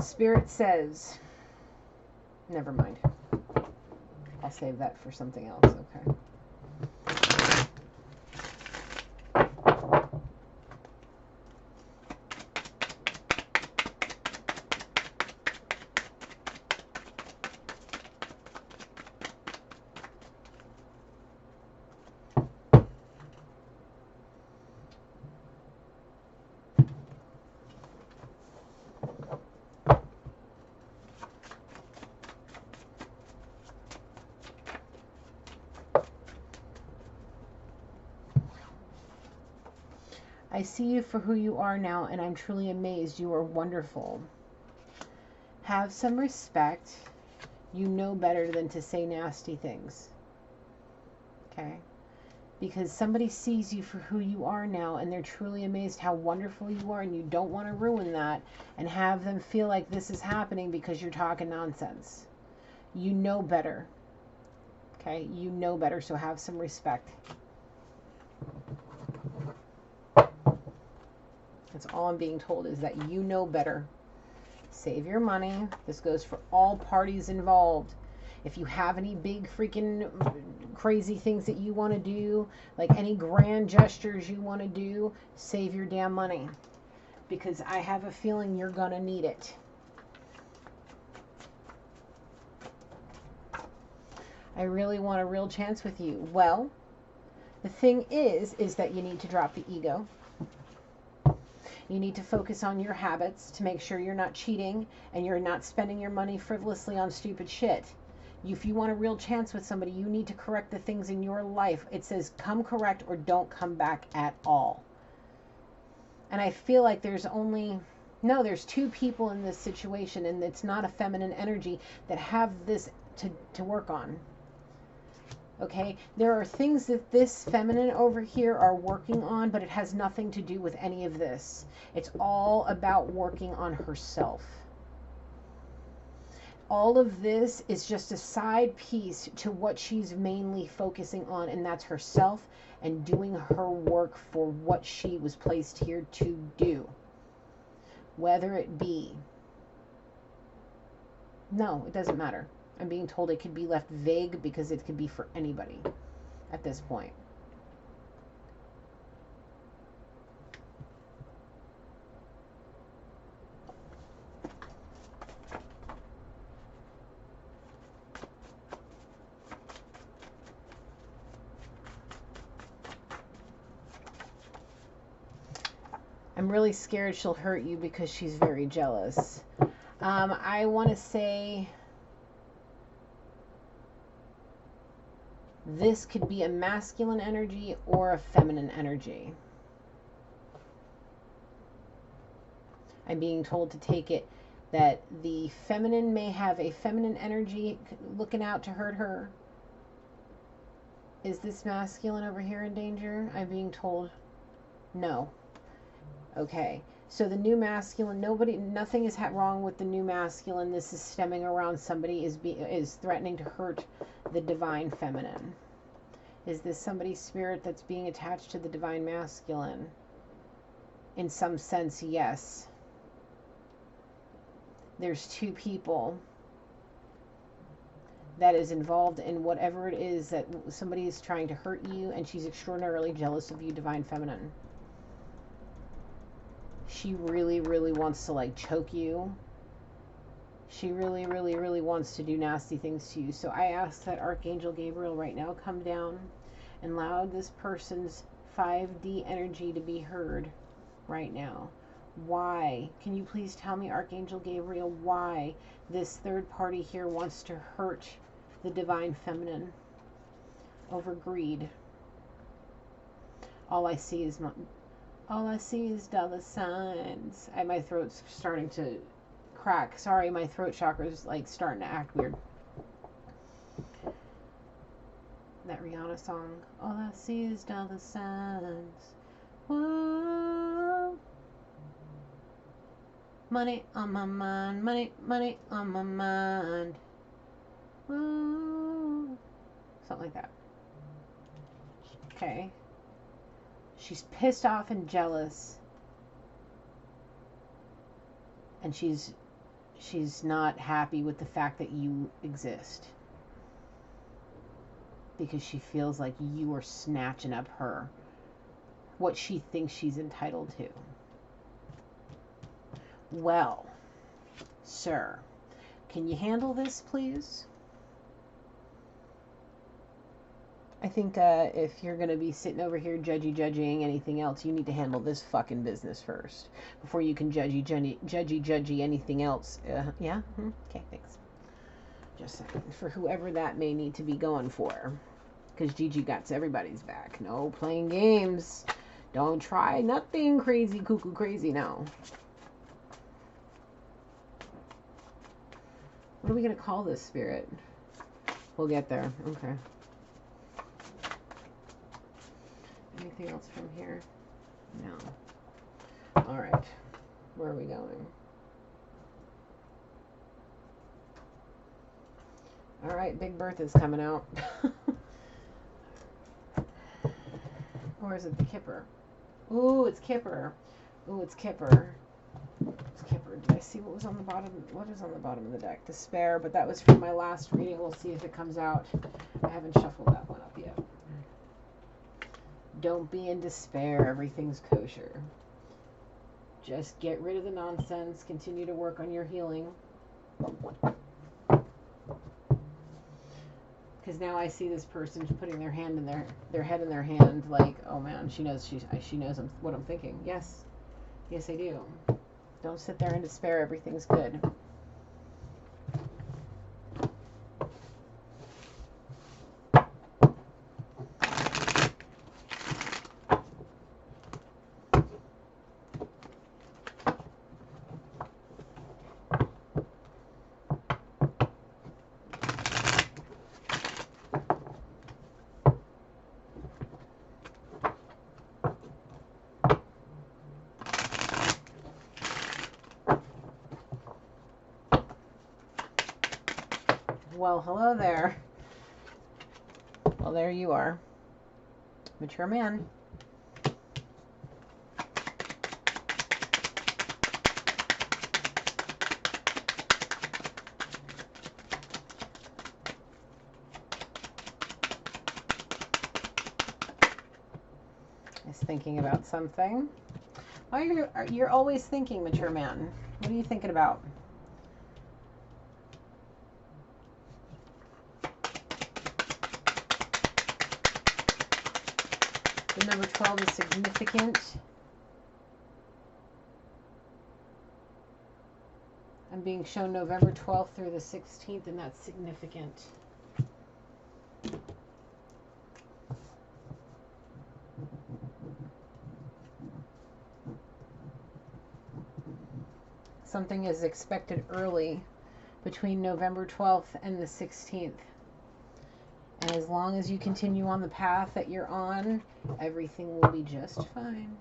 Spirit says, never mind. I'll save that for something else, okay? I see you for who you are now, and I'm truly amazed. You are wonderful. Have some respect. You know better than to say nasty things. Okay? Because somebody sees you for who you are now, and they're truly amazed how wonderful you are, and you don't want to ruin that and have them feel like this is happening because you're talking nonsense. You know better. Okay? You know better, so have some respect. That's all I'm being told, is that you know better. Save your money. This goes for all parties involved. If you have any big freaking crazy things that you want to do, like any grand gestures you want to do, save your damn money. Because I have a feeling you're going to need it. I really want a real chance with you. Well, the thing is that you need to drop the ego. You need to focus on your habits to make sure you're not cheating and you're not spending your money frivolously on stupid shit. If you want a real chance with somebody, you need to correct the things in your life. It says come correct or don't come back at all. And I feel like there's two people in this situation, and it's not a feminine energy that have this to work on. Okay, there are things that this feminine over here are working on, but it has nothing to do with any of this. It's all about working on herself. All of this is just a side piece to what she's mainly focusing on, and that's herself and doing her work for what she was placed here to do. Whether it be... No, it doesn't matter. I'm being told it could be left vague because it could be for anybody at this point. I'm really scared she'll hurt you because she's very jealous. I want to say... this could be a masculine energy or a feminine energy. I'm being told to take it that the feminine may have a feminine energy looking out to hurt her. Is this masculine over here in danger? I'm being told no. Okay. So the new masculine, nothing is wrong with the new masculine. This is stemming around somebody is threatening to hurt the divine feminine. Is this somebody's spirit that's being attached to the divine masculine? In some sense, yes. There's two people that is involved in whatever it is that somebody is trying to hurt you, and she's extraordinarily jealous of you, divine feminine. She really, really wants to like choke you. She really, really, really wants to do nasty things to you. So I ask that Archangel Gabriel right now come down and allow this person's 5D energy to be heard right now. Why? Can you please tell me, Archangel Gabriel, why this third party here wants to hurt the divine feminine over greed? All I see is All I see is dollar signs. My throat's starting to crack. Sorry, my throat chakra's like starting to act weird. That Rihanna song. All I see is dollar signs. Whoa. Money on my mind. Money, money on my mind. Whoa. Something like that. Okay. She's pissed off and jealous. And she's not happy with the fact that you exist. Because she feels like you are snatching up what she thinks she's entitled to. Well, sir, can you handle this, please? I think if you're going to be sitting over here judging anything else, you need to handle this fucking business first before you can judgy anything else. Yeah? Okay, thanks. Just saying. For whoever that may need to be going for. Because Gigi got everybody's back. No playing games. Don't try nothing crazy, cuckoo crazy now. What are we going to call this spirit? We'll get there. Okay. Anything else from here? No. All right. Where are we going? All right. Big Bertha's coming out. Or is it the Kipper? Ooh, it's Kipper. Ooh, it's Kipper. It's Kipper. Did I see what was on the bottom? What is on the bottom of the deck? Despair, but that was from my last reading. We'll see if it comes out. I haven't shuffled that one up yet. Don't be in despair. Everything's kosher. Just get rid of the nonsense. Continue to work on your healing. Because now I see this person putting their hand in their head in their hand, like, oh man, she knows what I'm thinking. Yes, I do. Don't sit there in despair. Everything's good. Well, hello there. Well, there you are. Mature man. Is thinking about something. Oh, you're always thinking, mature man. What are you thinking about? The number 12 is significant. I'm being shown November 12th through the 16th, and that's significant. Something is expected early between November 12th and the 16th. And as long as you continue on the path that you're on, everything will be just fine.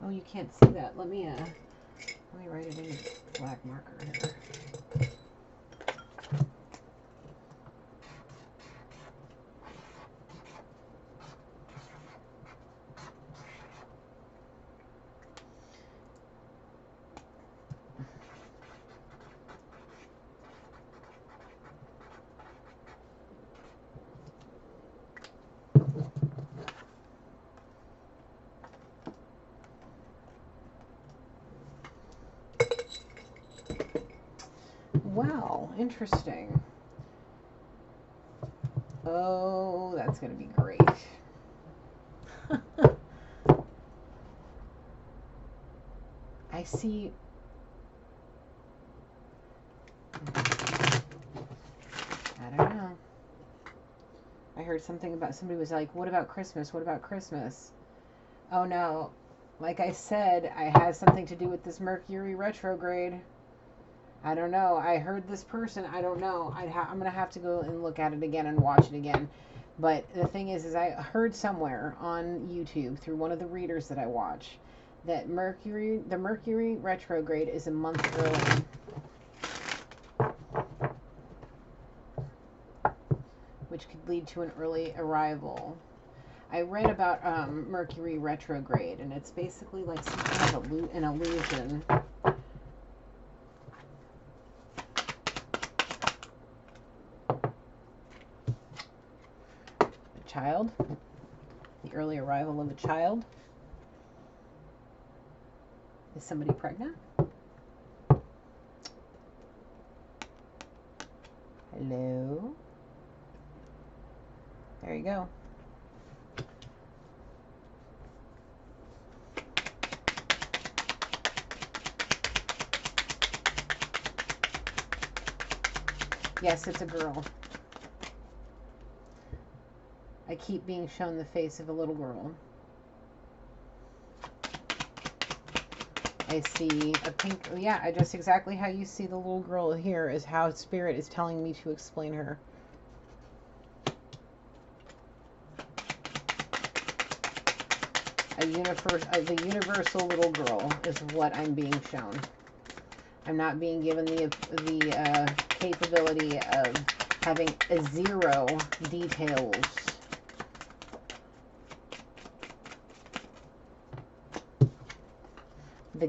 Oh, you can't see that. Let me write it in black marker here. Wow, interesting. Oh, that's going to be great. I see heard something about, somebody was like, what about Christmas? What about Christmas? Oh no. Like I said, it has something to do with this Mercury retrograde. I don't know. I heard this person. I don't know. I'm going to have to go and look at it again and watch it again. But the thing is I heard somewhere on YouTube through one of the readers that I watch that the Mercury retrograde is a month early. Which could lead to an early arrival. I read about Mercury retrograde, and it's basically like some kind of an illusion. A child, the early arrival of a child. Is somebody pregnant? Hello? There you go. Yes, it's a girl. I keep being shown the face of a little girl. I see a pink, yeah, just exactly how you see the little girl here is how Spirit is telling me to explain her. The universal little girl is what I'm being shown. I'm not being given the capability of having a zero details. The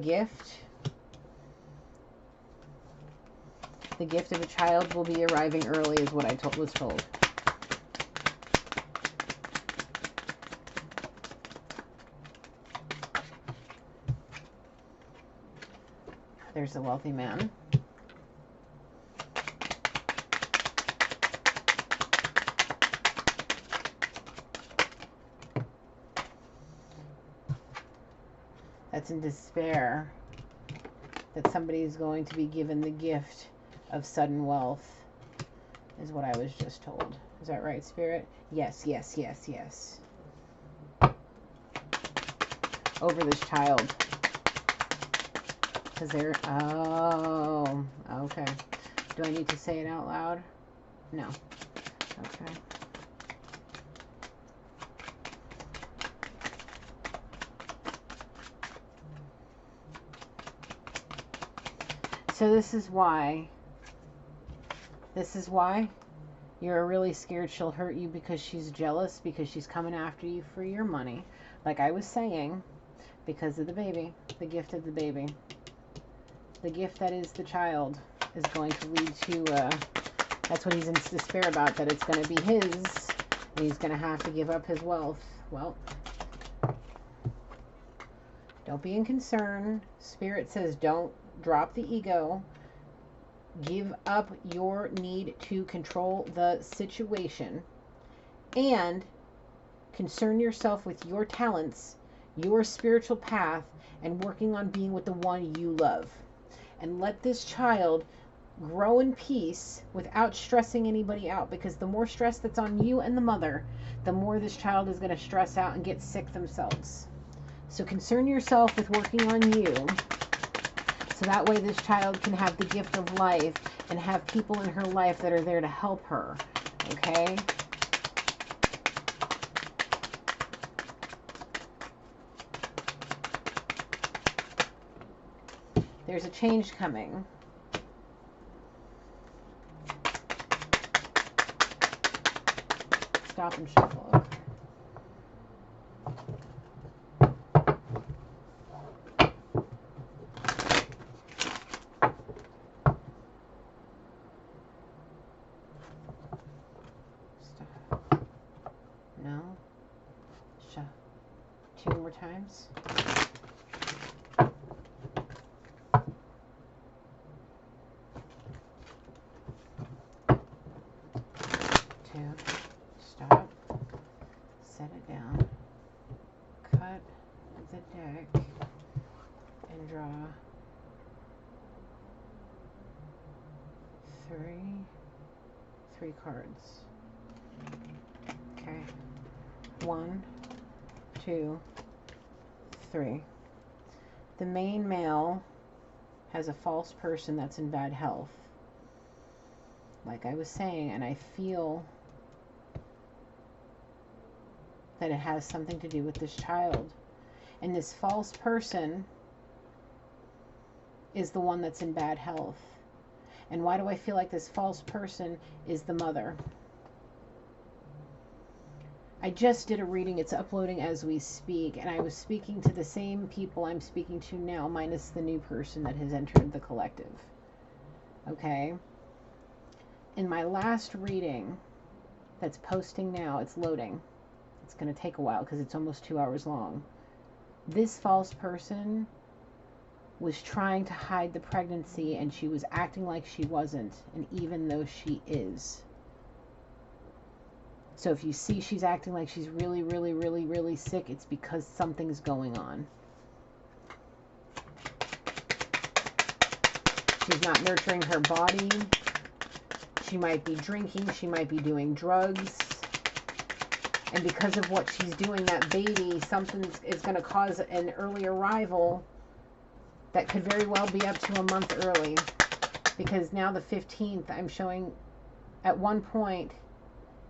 gift of a child will be arriving early is what I was told. There's a wealthy man. That's in despair that somebody is going to be given the gift of sudden wealth, is what I was just told. Is that right, Spirit? Yes, yes, yes, yes. Over this child. Because they're, oh, okay. Do I need to say it out loud? No. Okay. So this is why you're really scared she'll hurt you, because she's jealous, because she's coming after you for your money. Like I was saying, because of the baby, the gift of the baby. The gift that is the child is going to lead to, that's what he's in despair about, that it's going to be his, and he's going to have to give up his wealth. Well, don't be in concern. Spirit says don't drop the ego. Give up your need to control the situation and concern yourself with your talents, your spiritual path, and working on being with the one you love. And let this child grow in peace without stressing anybody out, because the more stress that's on you and the mother, the more this child is going to stress out and get sick themselves. So concern yourself with working on you, so that way this child can have the gift of life and have people in her life that are there to help her. Okay? There's a change coming. Stop and shuffle. Okay. Stop. No. Shuffle. 2 more times. Stop, set it down, cut the deck, and draw 3 cards. Okay. 1, 2, 3. The main male has a false person that's in bad health. Like I was saying, and I feel that it has something to do with this child. And this false person is the one that's in bad health. And why do I feel like this false person is the mother? I just did a reading. It's uploading as we speak. And I was speaking to the same people I'm speaking to now, minus the new person that has entered the collective. Okay? In my last reading that's posting now, it's loading. It's going to take a while because it's almost 2 hours long. This false person was trying to hide the pregnancy, and she was acting like she wasn't, and even though she is. So if you see she's acting like she's really, really, really, really sick, it's because something's going on. She's not nurturing her body. She might be drinking. She might be doing drugs. And because of what she's doing, that baby, something is going to cause an early arrival that could very well be up to a month early. Because now the 15th, I'm showing at one point,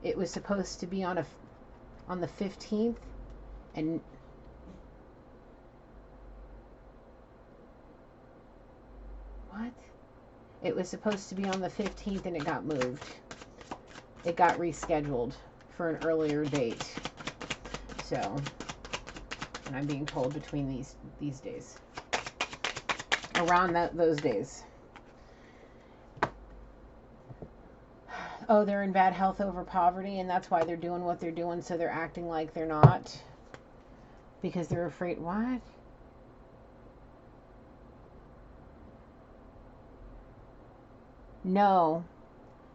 it was supposed to be on the 15th. And what? It was supposed to be on the 15th and it got moved. It got rescheduled for an earlier date. So, and I'm being told between these days, around those days. Oh, they're in bad health over poverty, and that's why they're doing what they're doing, so they're acting like they're not, because they're afraid. What? No,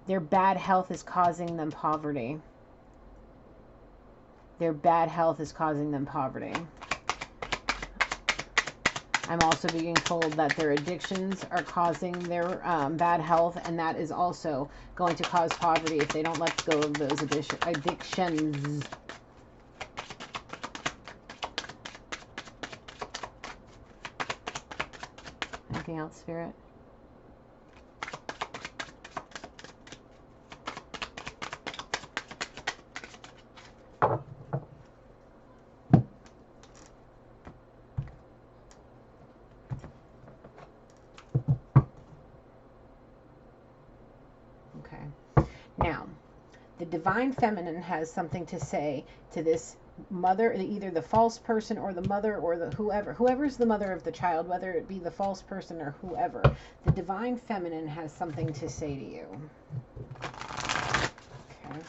their bad health is causing them poverty. Their bad health is causing them poverty. I'm also being told that their addictions are causing their bad health, and that is also going to cause poverty if they don't let go of those addictions. Anything else, Spirit? Now, the divine feminine has something to say to this mother, either the false person or the mother or the whoever's the mother of the child, whether it be the false person or whoever. The divine feminine has something to say to you. Okay.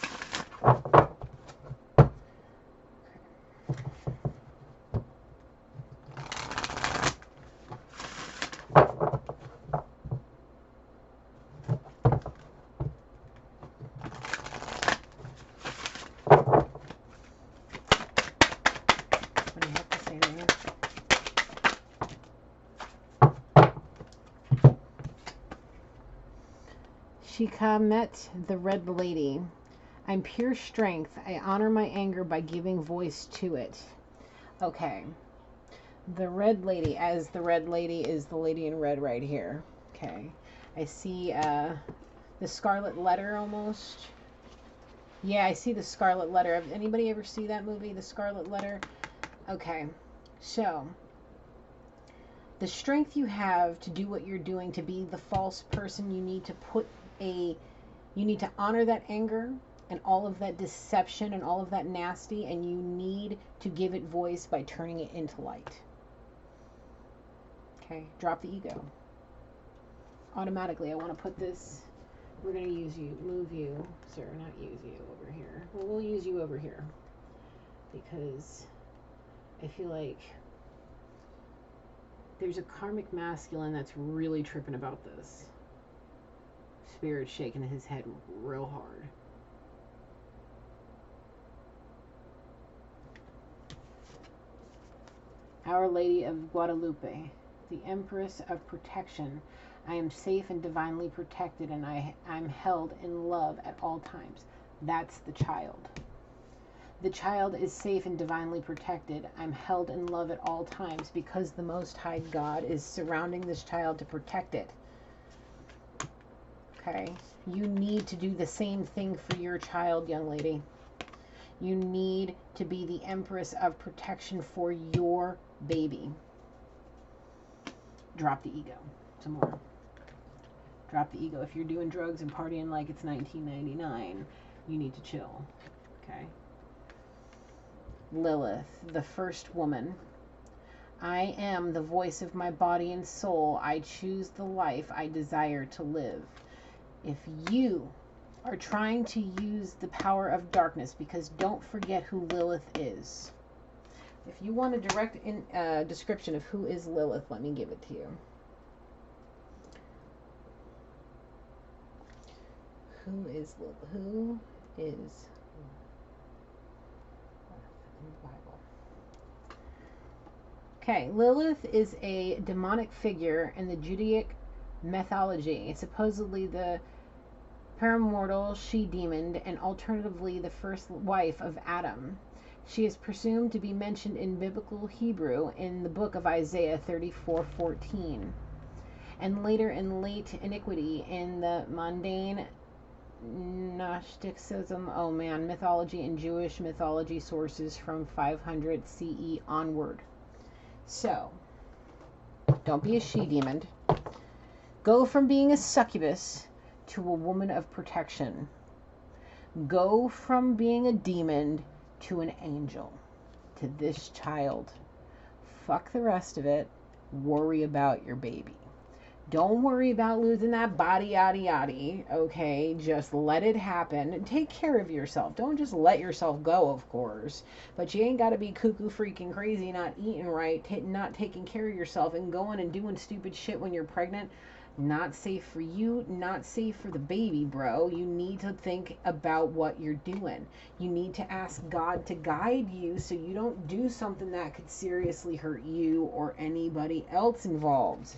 Met the Red Lady. I'm pure strength. I honor my anger by giving voice to it. Okay. The Red Lady, as the Red Lady is the lady in red right here. Okay. I see the Scarlet Letter almost. Yeah, I see the Scarlet Letter. Have anybody ever see that movie, The Scarlet Letter? Okay. So, the strength you have to do what you're doing, to be the false person, you need to honor that anger and all of that deception and all of that nasty, and you need to give it voice by turning it into light. Okay, drop the ego. Automatically, I want to put this, we're going to move you, sir, not use you over here. Well, we'll use you over here because I feel like there's a karmic masculine that's really tripping about this. Spirit shaking his head real hard. Our Lady of Guadalupe, the Empress of Protection. I am safe and divinely protected, and I'm held in love at all times. That's the child. The child is safe and divinely protected. I'm held in love at all times because the Most High God is surrounding this child to protect it. Okay? You need to do the same thing for your child, young lady. You need to be the empress of protection for your baby. Drop the ego. Some more. Drop the ego. If you're doing drugs and partying like it's 1999, you need to chill. Okay? Lilith, the first woman. I am the voice of my body and soul. I choose the life I desire to live. If you are trying to use the power of darkness, because don't forget who Lilith is. If you want a direct description of who is Lilith, let me give it to you. Who is Lilith? Who is in the Bible? Okay, Lilith is a demonic figure in the Judaic mythology. It's supposedly the paramortal she-demon and alternatively the first wife of Adam. She is presumed to be mentioned in biblical Hebrew in the book of Isaiah 34:14, and later in late iniquity in the mundane Gnosticism, mythology and Jewish mythology sources from 500 CE onward. So, don't be a she-demon. Go from being a succubus to a woman of protection. Go from being a demon to an angel, to this child. Fuck the rest of it. Worry about your baby. Don't worry about losing that body, yada yada, okay? Just let it happen. Take care of yourself. Don't just let yourself go, of course. But you ain't got to be cuckoo freaking crazy, not eating right, not taking care of yourself, and going and doing stupid shit when you're pregnant. Not safe for you, not safe for the baby, bro. You need to think about what you're doing. You need to ask God to guide you so you don't do something that could seriously hurt you or anybody else involved.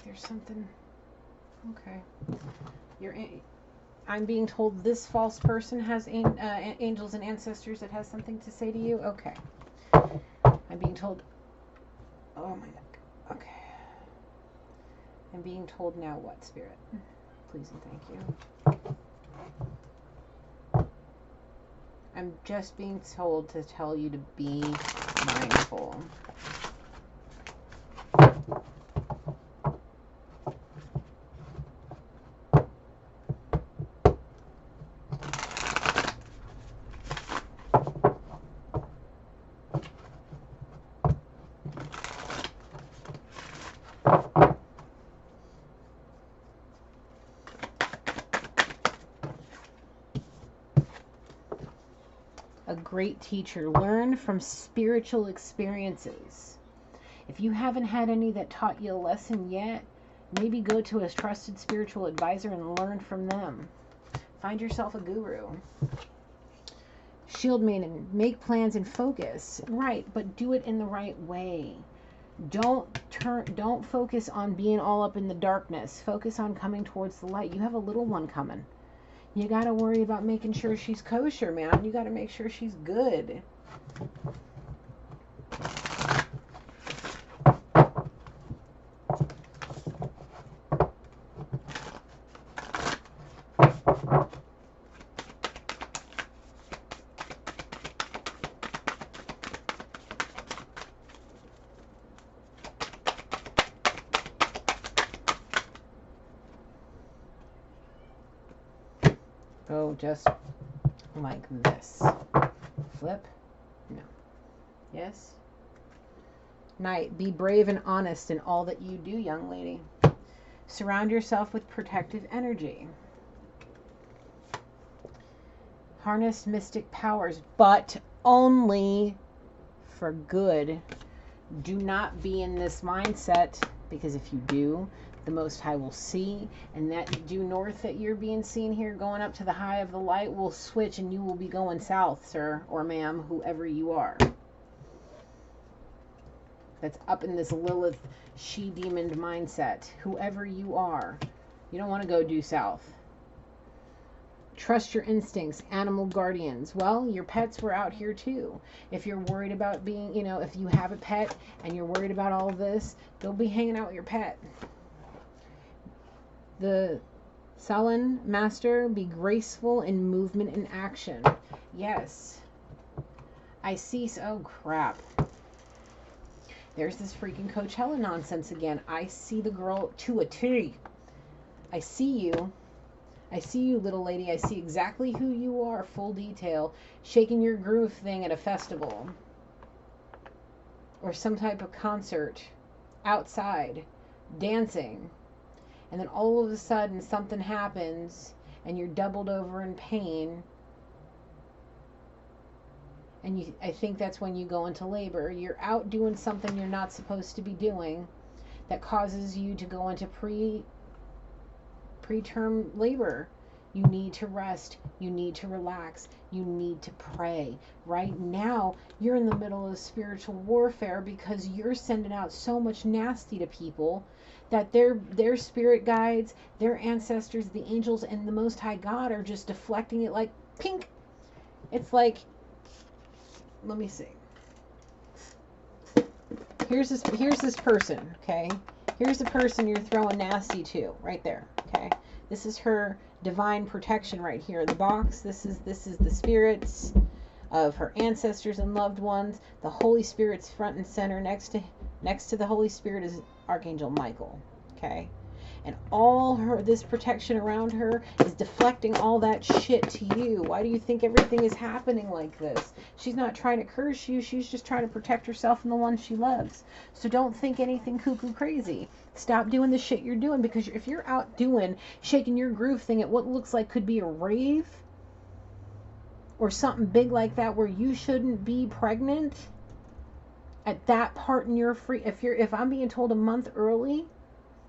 There's something. Okay. I'm being told this false person has angels and ancestors that has something to say to you. Okay. I'm being told. Oh my neck. Okay. I'm being told now what, Spirit? Please and thank you. I'm just being told to tell you to be mindful. A great teacher. Learn from spiritual experiences. If you haven't had any that taught you a lesson yet, maybe go to a trusted spiritual advisor and learn from them. Find yourself a guru. Shield maiden. Make plans and focus. Right, but do it in the right way. Don't focus on being all up in the darkness. Focus on coming towards the light. You have a little one coming. You got to worry about making sure she's kosher, man. You got to make sure she's good. Go just like this. Flip. No. Yes. Knight. Be brave and honest in all that you do, young lady. Surround yourself with protective energy. Harness mystic powers, but only for good. Do not be in this mindset, because if you do, the Most High will see, and that due north that you're being seen here going up to the high of the light will switch and you will be going south, sir or ma'am, whoever you are. That's up in this Lilith she-demon mindset. Whoever you are, You don't want to go due south. Trust your instincts, animal guardians. Well, your pets were out here too. If you're worried about being, if you have a pet and you're worried about all this, go be hanging out with your pet. The Sullen Master, be graceful in movement and action. Yes. I see. Oh, crap. There's this freaking Coachella nonsense again. I see the girl to a T. I see you. I see you, little lady. I see exactly who you are, full detail, shaking your groove thing at a festival or some type of concert outside, dancing, and then all of a sudden something happens and you're doubled over in pain, and I think that's when you go into labor. You're out doing something you're not supposed to be doing that causes you to go into preterm labor. You need to rest. You need to relax. You need to pray. Right now, you're in the middle of spiritual warfare because you're sending out so much nasty to people that their spirit guides, their ancestors, the angels, and the Most High God are just deflecting it like pink. It's like, let me see. Here's this person, okay? Here's the person you're throwing nasty to, right there, okay? This is her divine protection right here. The box, this is the spirits of her ancestors and loved ones. The Holy Spirit's front and center. Next to the Holy Spirit is Archangel Michael, okay? And all this protection around her is deflecting all that shit to you. Why do you think everything is happening like this? She's not trying to curse you. She's just trying to protect herself and the one she loves. So don't think anything cuckoo crazy. Stop doing the shit you're doing, because if you're out shaking your groove thing at what looks like could be a rave or something big like that where you shouldn't be pregnant at that part in your if I'm being told a month early,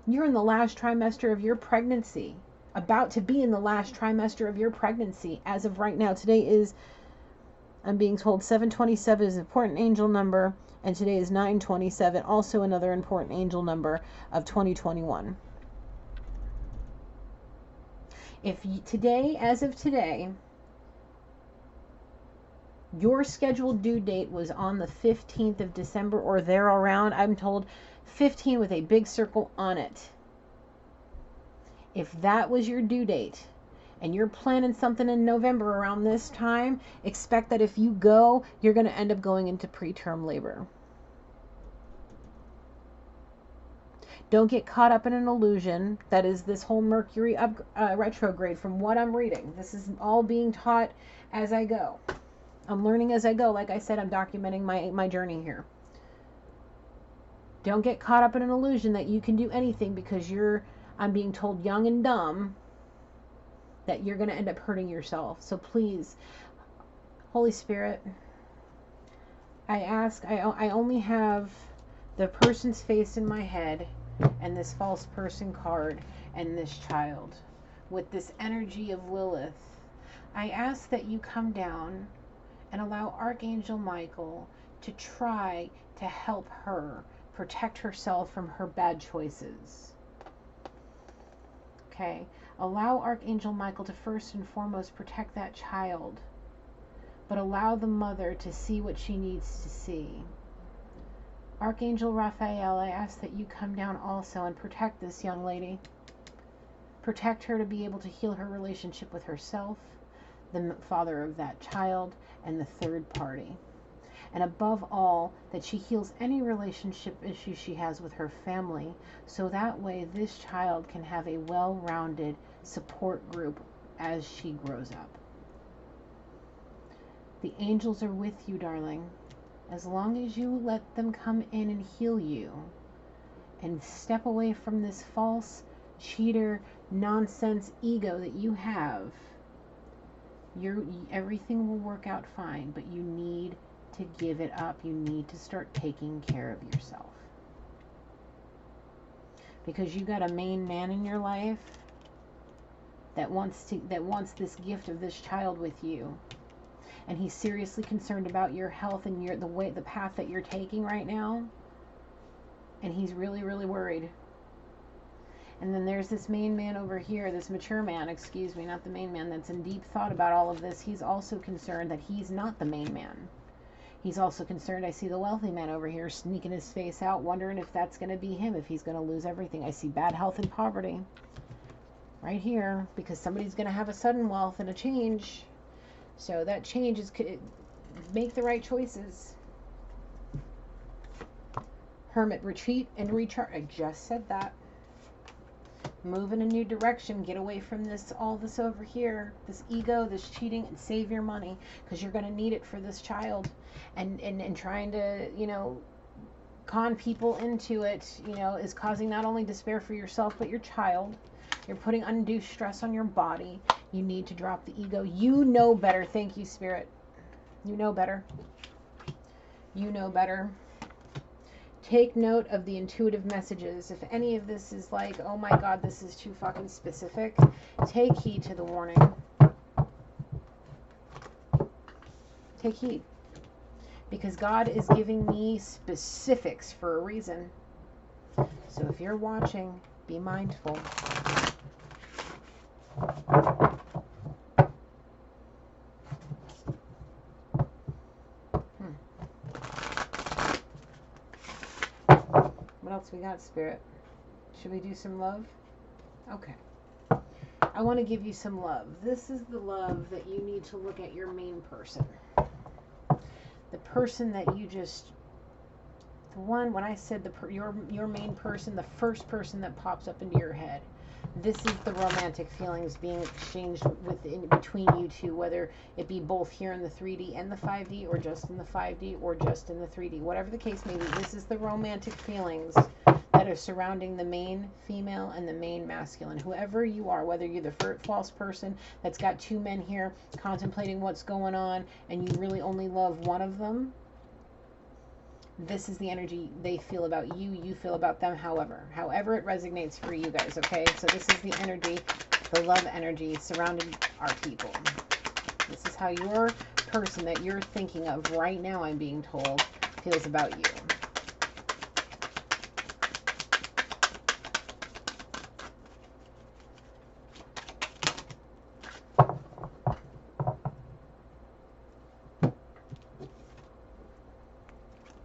you're in the last trimester of your pregnancy, about to be in the last trimester of your pregnancy as of right now. Today is, I'm being told, 727 is an important angel number, and today is 927, also another important angel number of 2021. As of today, your scheduled due date was on the 15th of December or there around, I'm told 15 with a big circle on it. If that was your due date and you're planning something in November around this time, expect that if you go, you're going to end up going into preterm labor. Don't get caught up in an illusion that is this whole Mercury retrograde. From what I'm reading, this is all being taught as I go. I'm learning as I go. Like I said, I'm documenting my journey here. Don't get caught up in an illusion that you can do anything because I'm being told, young and dumb, that you're going to end up hurting yourself. So please, Holy Spirit, I ask, I only have the person's face in my head and this false person card and this child with this energy of Lilith. I ask that you come down and allow Archangel Michael to try to help her protect herself from her bad choices. Okay, allow Archangel Michael to first and foremost protect that child, but allow the mother to see what she needs to see. Archangel Raphael, I ask that you come down also and protect this young lady. Protect her to be able to heal her relationship with herself, the father of that child, and the third party. And above all, that she heals any relationship issues she has with her family, so that way this child can have a well-rounded support group as she grows up. The angels are with you, darling. As long as you let them come in and heal you and step away from this false cheater nonsense ego that you have, everything will work out fine, but you need to give it up. You need to start taking care of yourself, because you got a main man in your life that wants this gift of this child with you, and he's seriously concerned about your health and the path that you're taking right now, and he's really, really worried. And then there's this main man over here, this mature man, excuse me, not the main man, that's in deep thought about all of this. He's also concerned that he's not the main man. He's also concerned. I see the wealthy man over here sneaking his face out, wondering if that's going to be him, if he's going to lose everything. I see bad health and poverty right here, because somebody's going to have a sudden wealth and a change. So that change is, make the right choices. Hermit, retreat and recharge. I just said that. Move in a new direction. Get away from this, all this over here, this ego, this cheating, and save your money, because you're going to need it for this child. And trying to, you know, con people into it, you know, is causing not only despair for yourself, but your child. You're putting undue stress on your body. You need to drop the ego. You know better. Thank you, Spirit. You know better. You know better. Take note of the intuitive messages. If any of this is like, oh my God, this is too fucking specific, take heed to the warning. Take heed. Because God is giving me specifics for a reason. So if you're watching, be mindful. What else we got, Spirit? Should we do some love? Okay. I want to give you some love. This is the love that you need to look at your main person. The person that you just, the one, when I said your main person, the first person that pops up into your head. This is the romantic feelings being exchanged between you two, whether it be both here in the 3D and the 5D, or just in the 5D, or just in the 3D. Whatever the case may be, this is the romantic feelings that are surrounding the main female and the main masculine. Whoever you are, whether you're the false person that's got two men here contemplating what's going on, and you really only love one of them, this is the energy they feel about you, you feel about them, however it resonates for you guys, okay? So this is the energy, the love energy surrounding our people. This is how your person that you're thinking of right now, I'm being told, feels about you.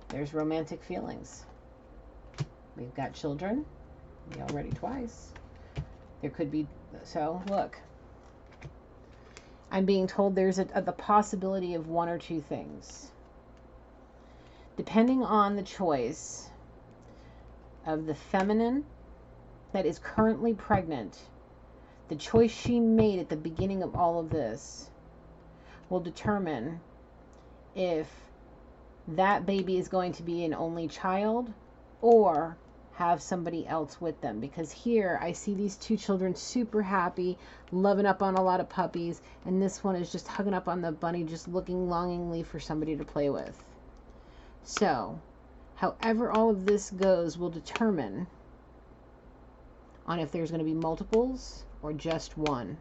There's romantic feelings. We've got children. We already twice. There could be, so look. I'm being told there's the possibility of one or two things. Depending on the choice of the feminine that is currently pregnant, the choice she made at the beginning of all of this will determine if that baby is going to be an only child or have somebody else with them. Because here I see these two children super happy, loving up on a lot of puppies, and this one is just hugging up on the bunny, just looking longingly for somebody to play with. So however all of this goes will determine on if there's going to be multiples or just one.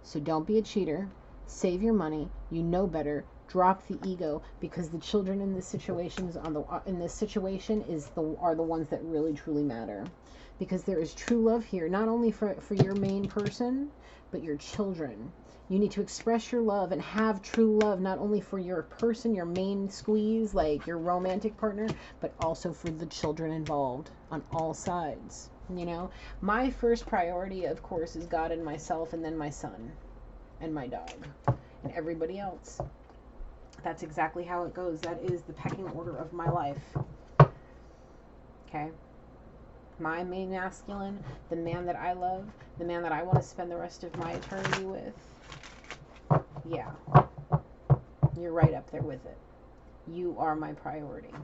So don't be a cheater. Save your money. You know better. Drop the ego, because the children in this situation are the ones that really truly matter. Because there is true love here, not only for your main person, but your children. You need to express your love and have true love, not only for your person, your main squeeze, like your romantic partner, but also for the children involved on all sides. You know, my first priority, of course, is God and myself, and then my son and my dog and everybody else. That's exactly how it goes. That is the pecking order of my life. Okay? My main masculine, the man that I love, the man that I want to spend the rest of my eternity with. Yeah. You're right up there with it. You are my priority.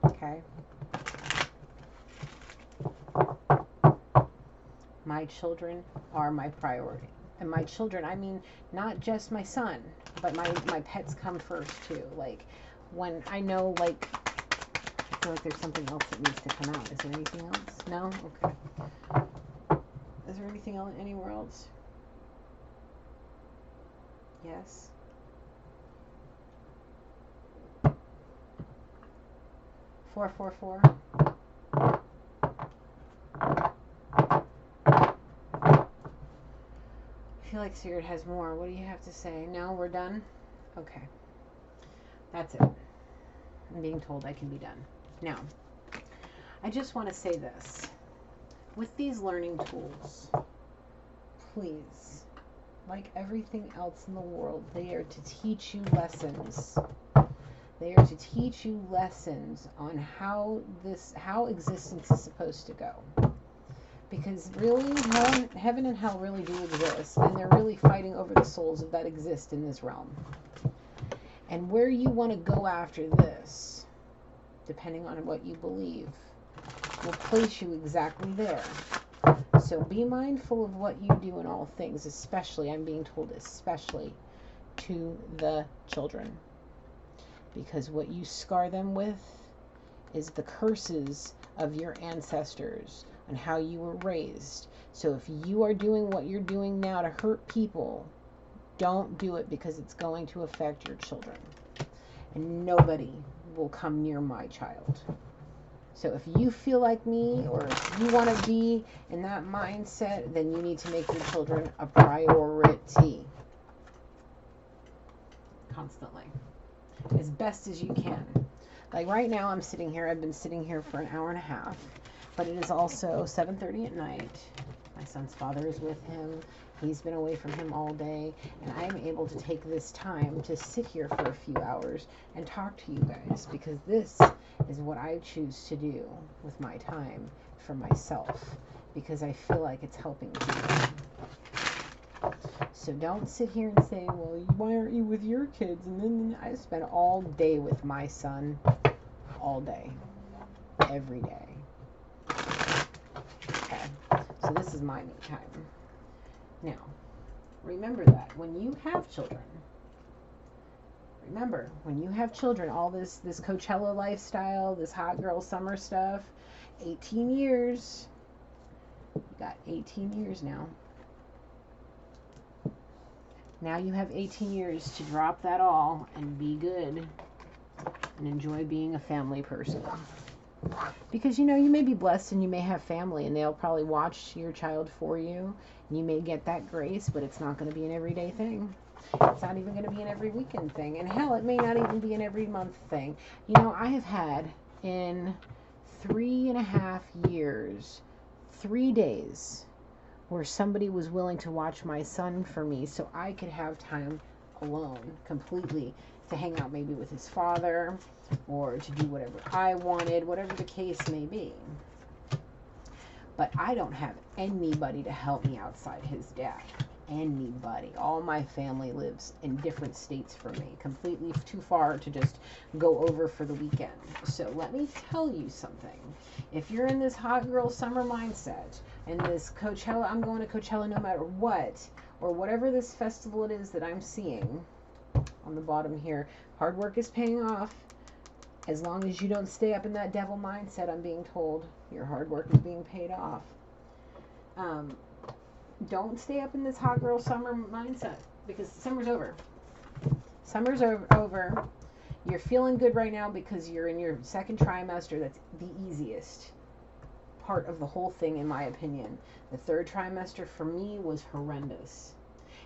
Okay? My children are my priority. And my children, I mean, not just my son, but my pets come first too. Like, when I know, like, I feel like there's something else that needs to come out. Is there anything else? No? Okay. Is there anything else anywhere else? Yes. Four. feel like Spirit has more. What do you have to say? No, we're done? Okay. That's it. I'm being told I can be done. Now, I just want to say this. With these learning tools, please, like everything else in the world, they are to teach you lessons. They are to teach you lessons on how existence is supposed to go. Because really, heaven and hell really do exist, and they're really fighting over the souls that exist in this realm. And where you want to go after this, depending on what you believe, will place you exactly there. So be mindful of what you do in all things, especially, I'm being told, especially to the children. Because what you scar them with is the curses of your ancestors and how you were raised. So if you are doing what you're doing now to hurt people, don't do it, because it's going to affect your children. And nobody will come near my child. So if you feel like me, or if you want to be in that mindset, then you need to make your children a priority. Constantly. As best as you can. Like right now I'm sitting here, I've been sitting here for an hour and a half, but it is also 7:30 at night. My son's father is with him. He's been away from him all day, and I'm able to take this time to sit here for a few hours and talk to you guys, because this is what I choose to do with my time for myself, because I feel like it's helping people. So don't sit here and say, well, why aren't you with your kids? And then I spend all day with my son, all day, every day. Okay, so this is my me time. Now, remember that when you have children, all this Coachella lifestyle, this hot girl summer stuff, 18 years, you got 18 years now. Now you have 18 years to drop that all and be good and enjoy being a family person. Because, you may be blessed and you may have family and they'll probably watch your child for you. And you may get that grace, but it's not going to be an everyday thing. It's not even going to be an every weekend thing. And hell, it may not even be an every month thing. I have had in 3.5 years, 3 days where somebody was willing to watch my son for me so I could have time alone completely to hang out maybe with his father or to do whatever I wanted, whatever the case may be. But I don't have anybody to help me outside his dad. Anybody. All my family lives in different states from me, completely too far to just go over for the weekend. So let me tell you something. If you're in this hot girl summer mindset and this Coachella, I'm going to Coachella no matter what, or whatever this festival it is that I'm seeing on the bottom here, hard work is paying off. As long as you don't stay up in that devil mindset, I'm being told your hard work is being paid off. Don't stay up in this hot girl summer mindset, because summer's over. Summer's over. You're feeling good right now because you're in your second trimester. That's the easiest part of the whole thing, in my opinion. The third trimester for me was horrendous.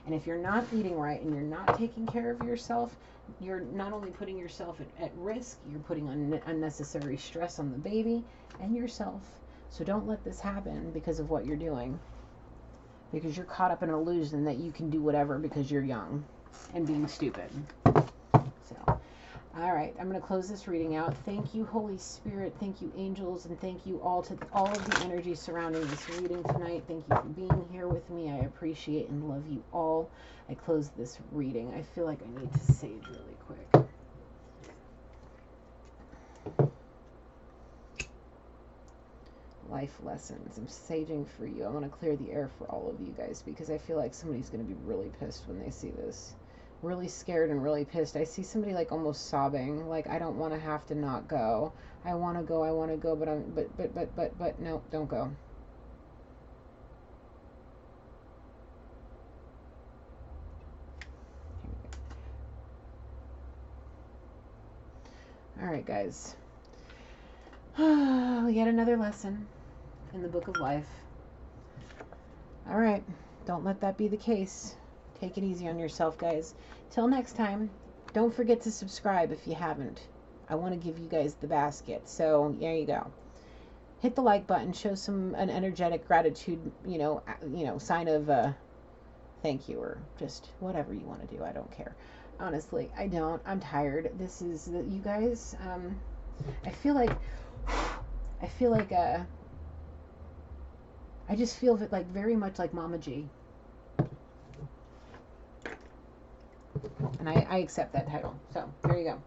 And if you're not eating right and you're not taking care of yourself, you're not only putting yourself at risk, you're putting unnecessary stress on the baby and yourself. So don't let this happen because of what you're doing. Because you're caught up in an illusion that you can do whatever because you're young and being stupid. So, all right, I'm going to close this reading out. Thank you, Holy Spirit. Thank you, angels, and thank you all to all of the energy surrounding this reading tonight. Thank you for being here with me. I appreciate and love you all. I close this reading. I feel like I need to sage really quick. Life lessons. I'm saging for you. I want to clear the air for all of you guys because I feel like somebody's going to be really pissed when they see this. Really scared and really pissed. I see somebody like almost sobbing, like I don't want to have to not go. I want to go, but no, don't go. All right, guys. We got another lesson in the book of life. All right, don't let that be the case. Take it easy on yourself, guys. Till next time, don't forget to subscribe if you haven't. I want to give you guys the basket. So there you go. Hit the like button. Show an energetic gratitude. Sign of thank you, or just whatever you want to do. I don't care. Honestly, I don't. I'm tired. This is you guys. I feel like I just feel like very much like Mama G. And I accept that title. So there you go.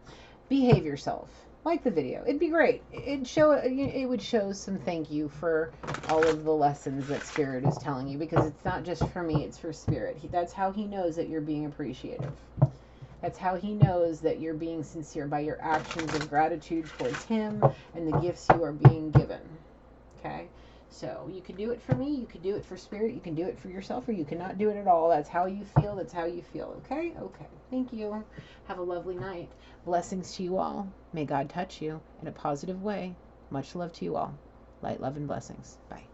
Behave yourself. Like the video. It'd be great. It would show some thank you for all of the lessons that Spirit is telling you, because it's not just for me, it's for Spirit. That's how he knows that you're being appreciative. That's how he knows that you're being sincere, by your actions of gratitude towards him and the gifts you are being given. Okay? So you can do it for me, you can do it for Spirit, you can do it for yourself, or you cannot do it at all. That's how you feel, that's how you feel. Okay? Okay. Thank you. Have a lovely night. Blessings to you all. May God touch you in a positive way. Much love to you all. Light, love, and blessings. Bye.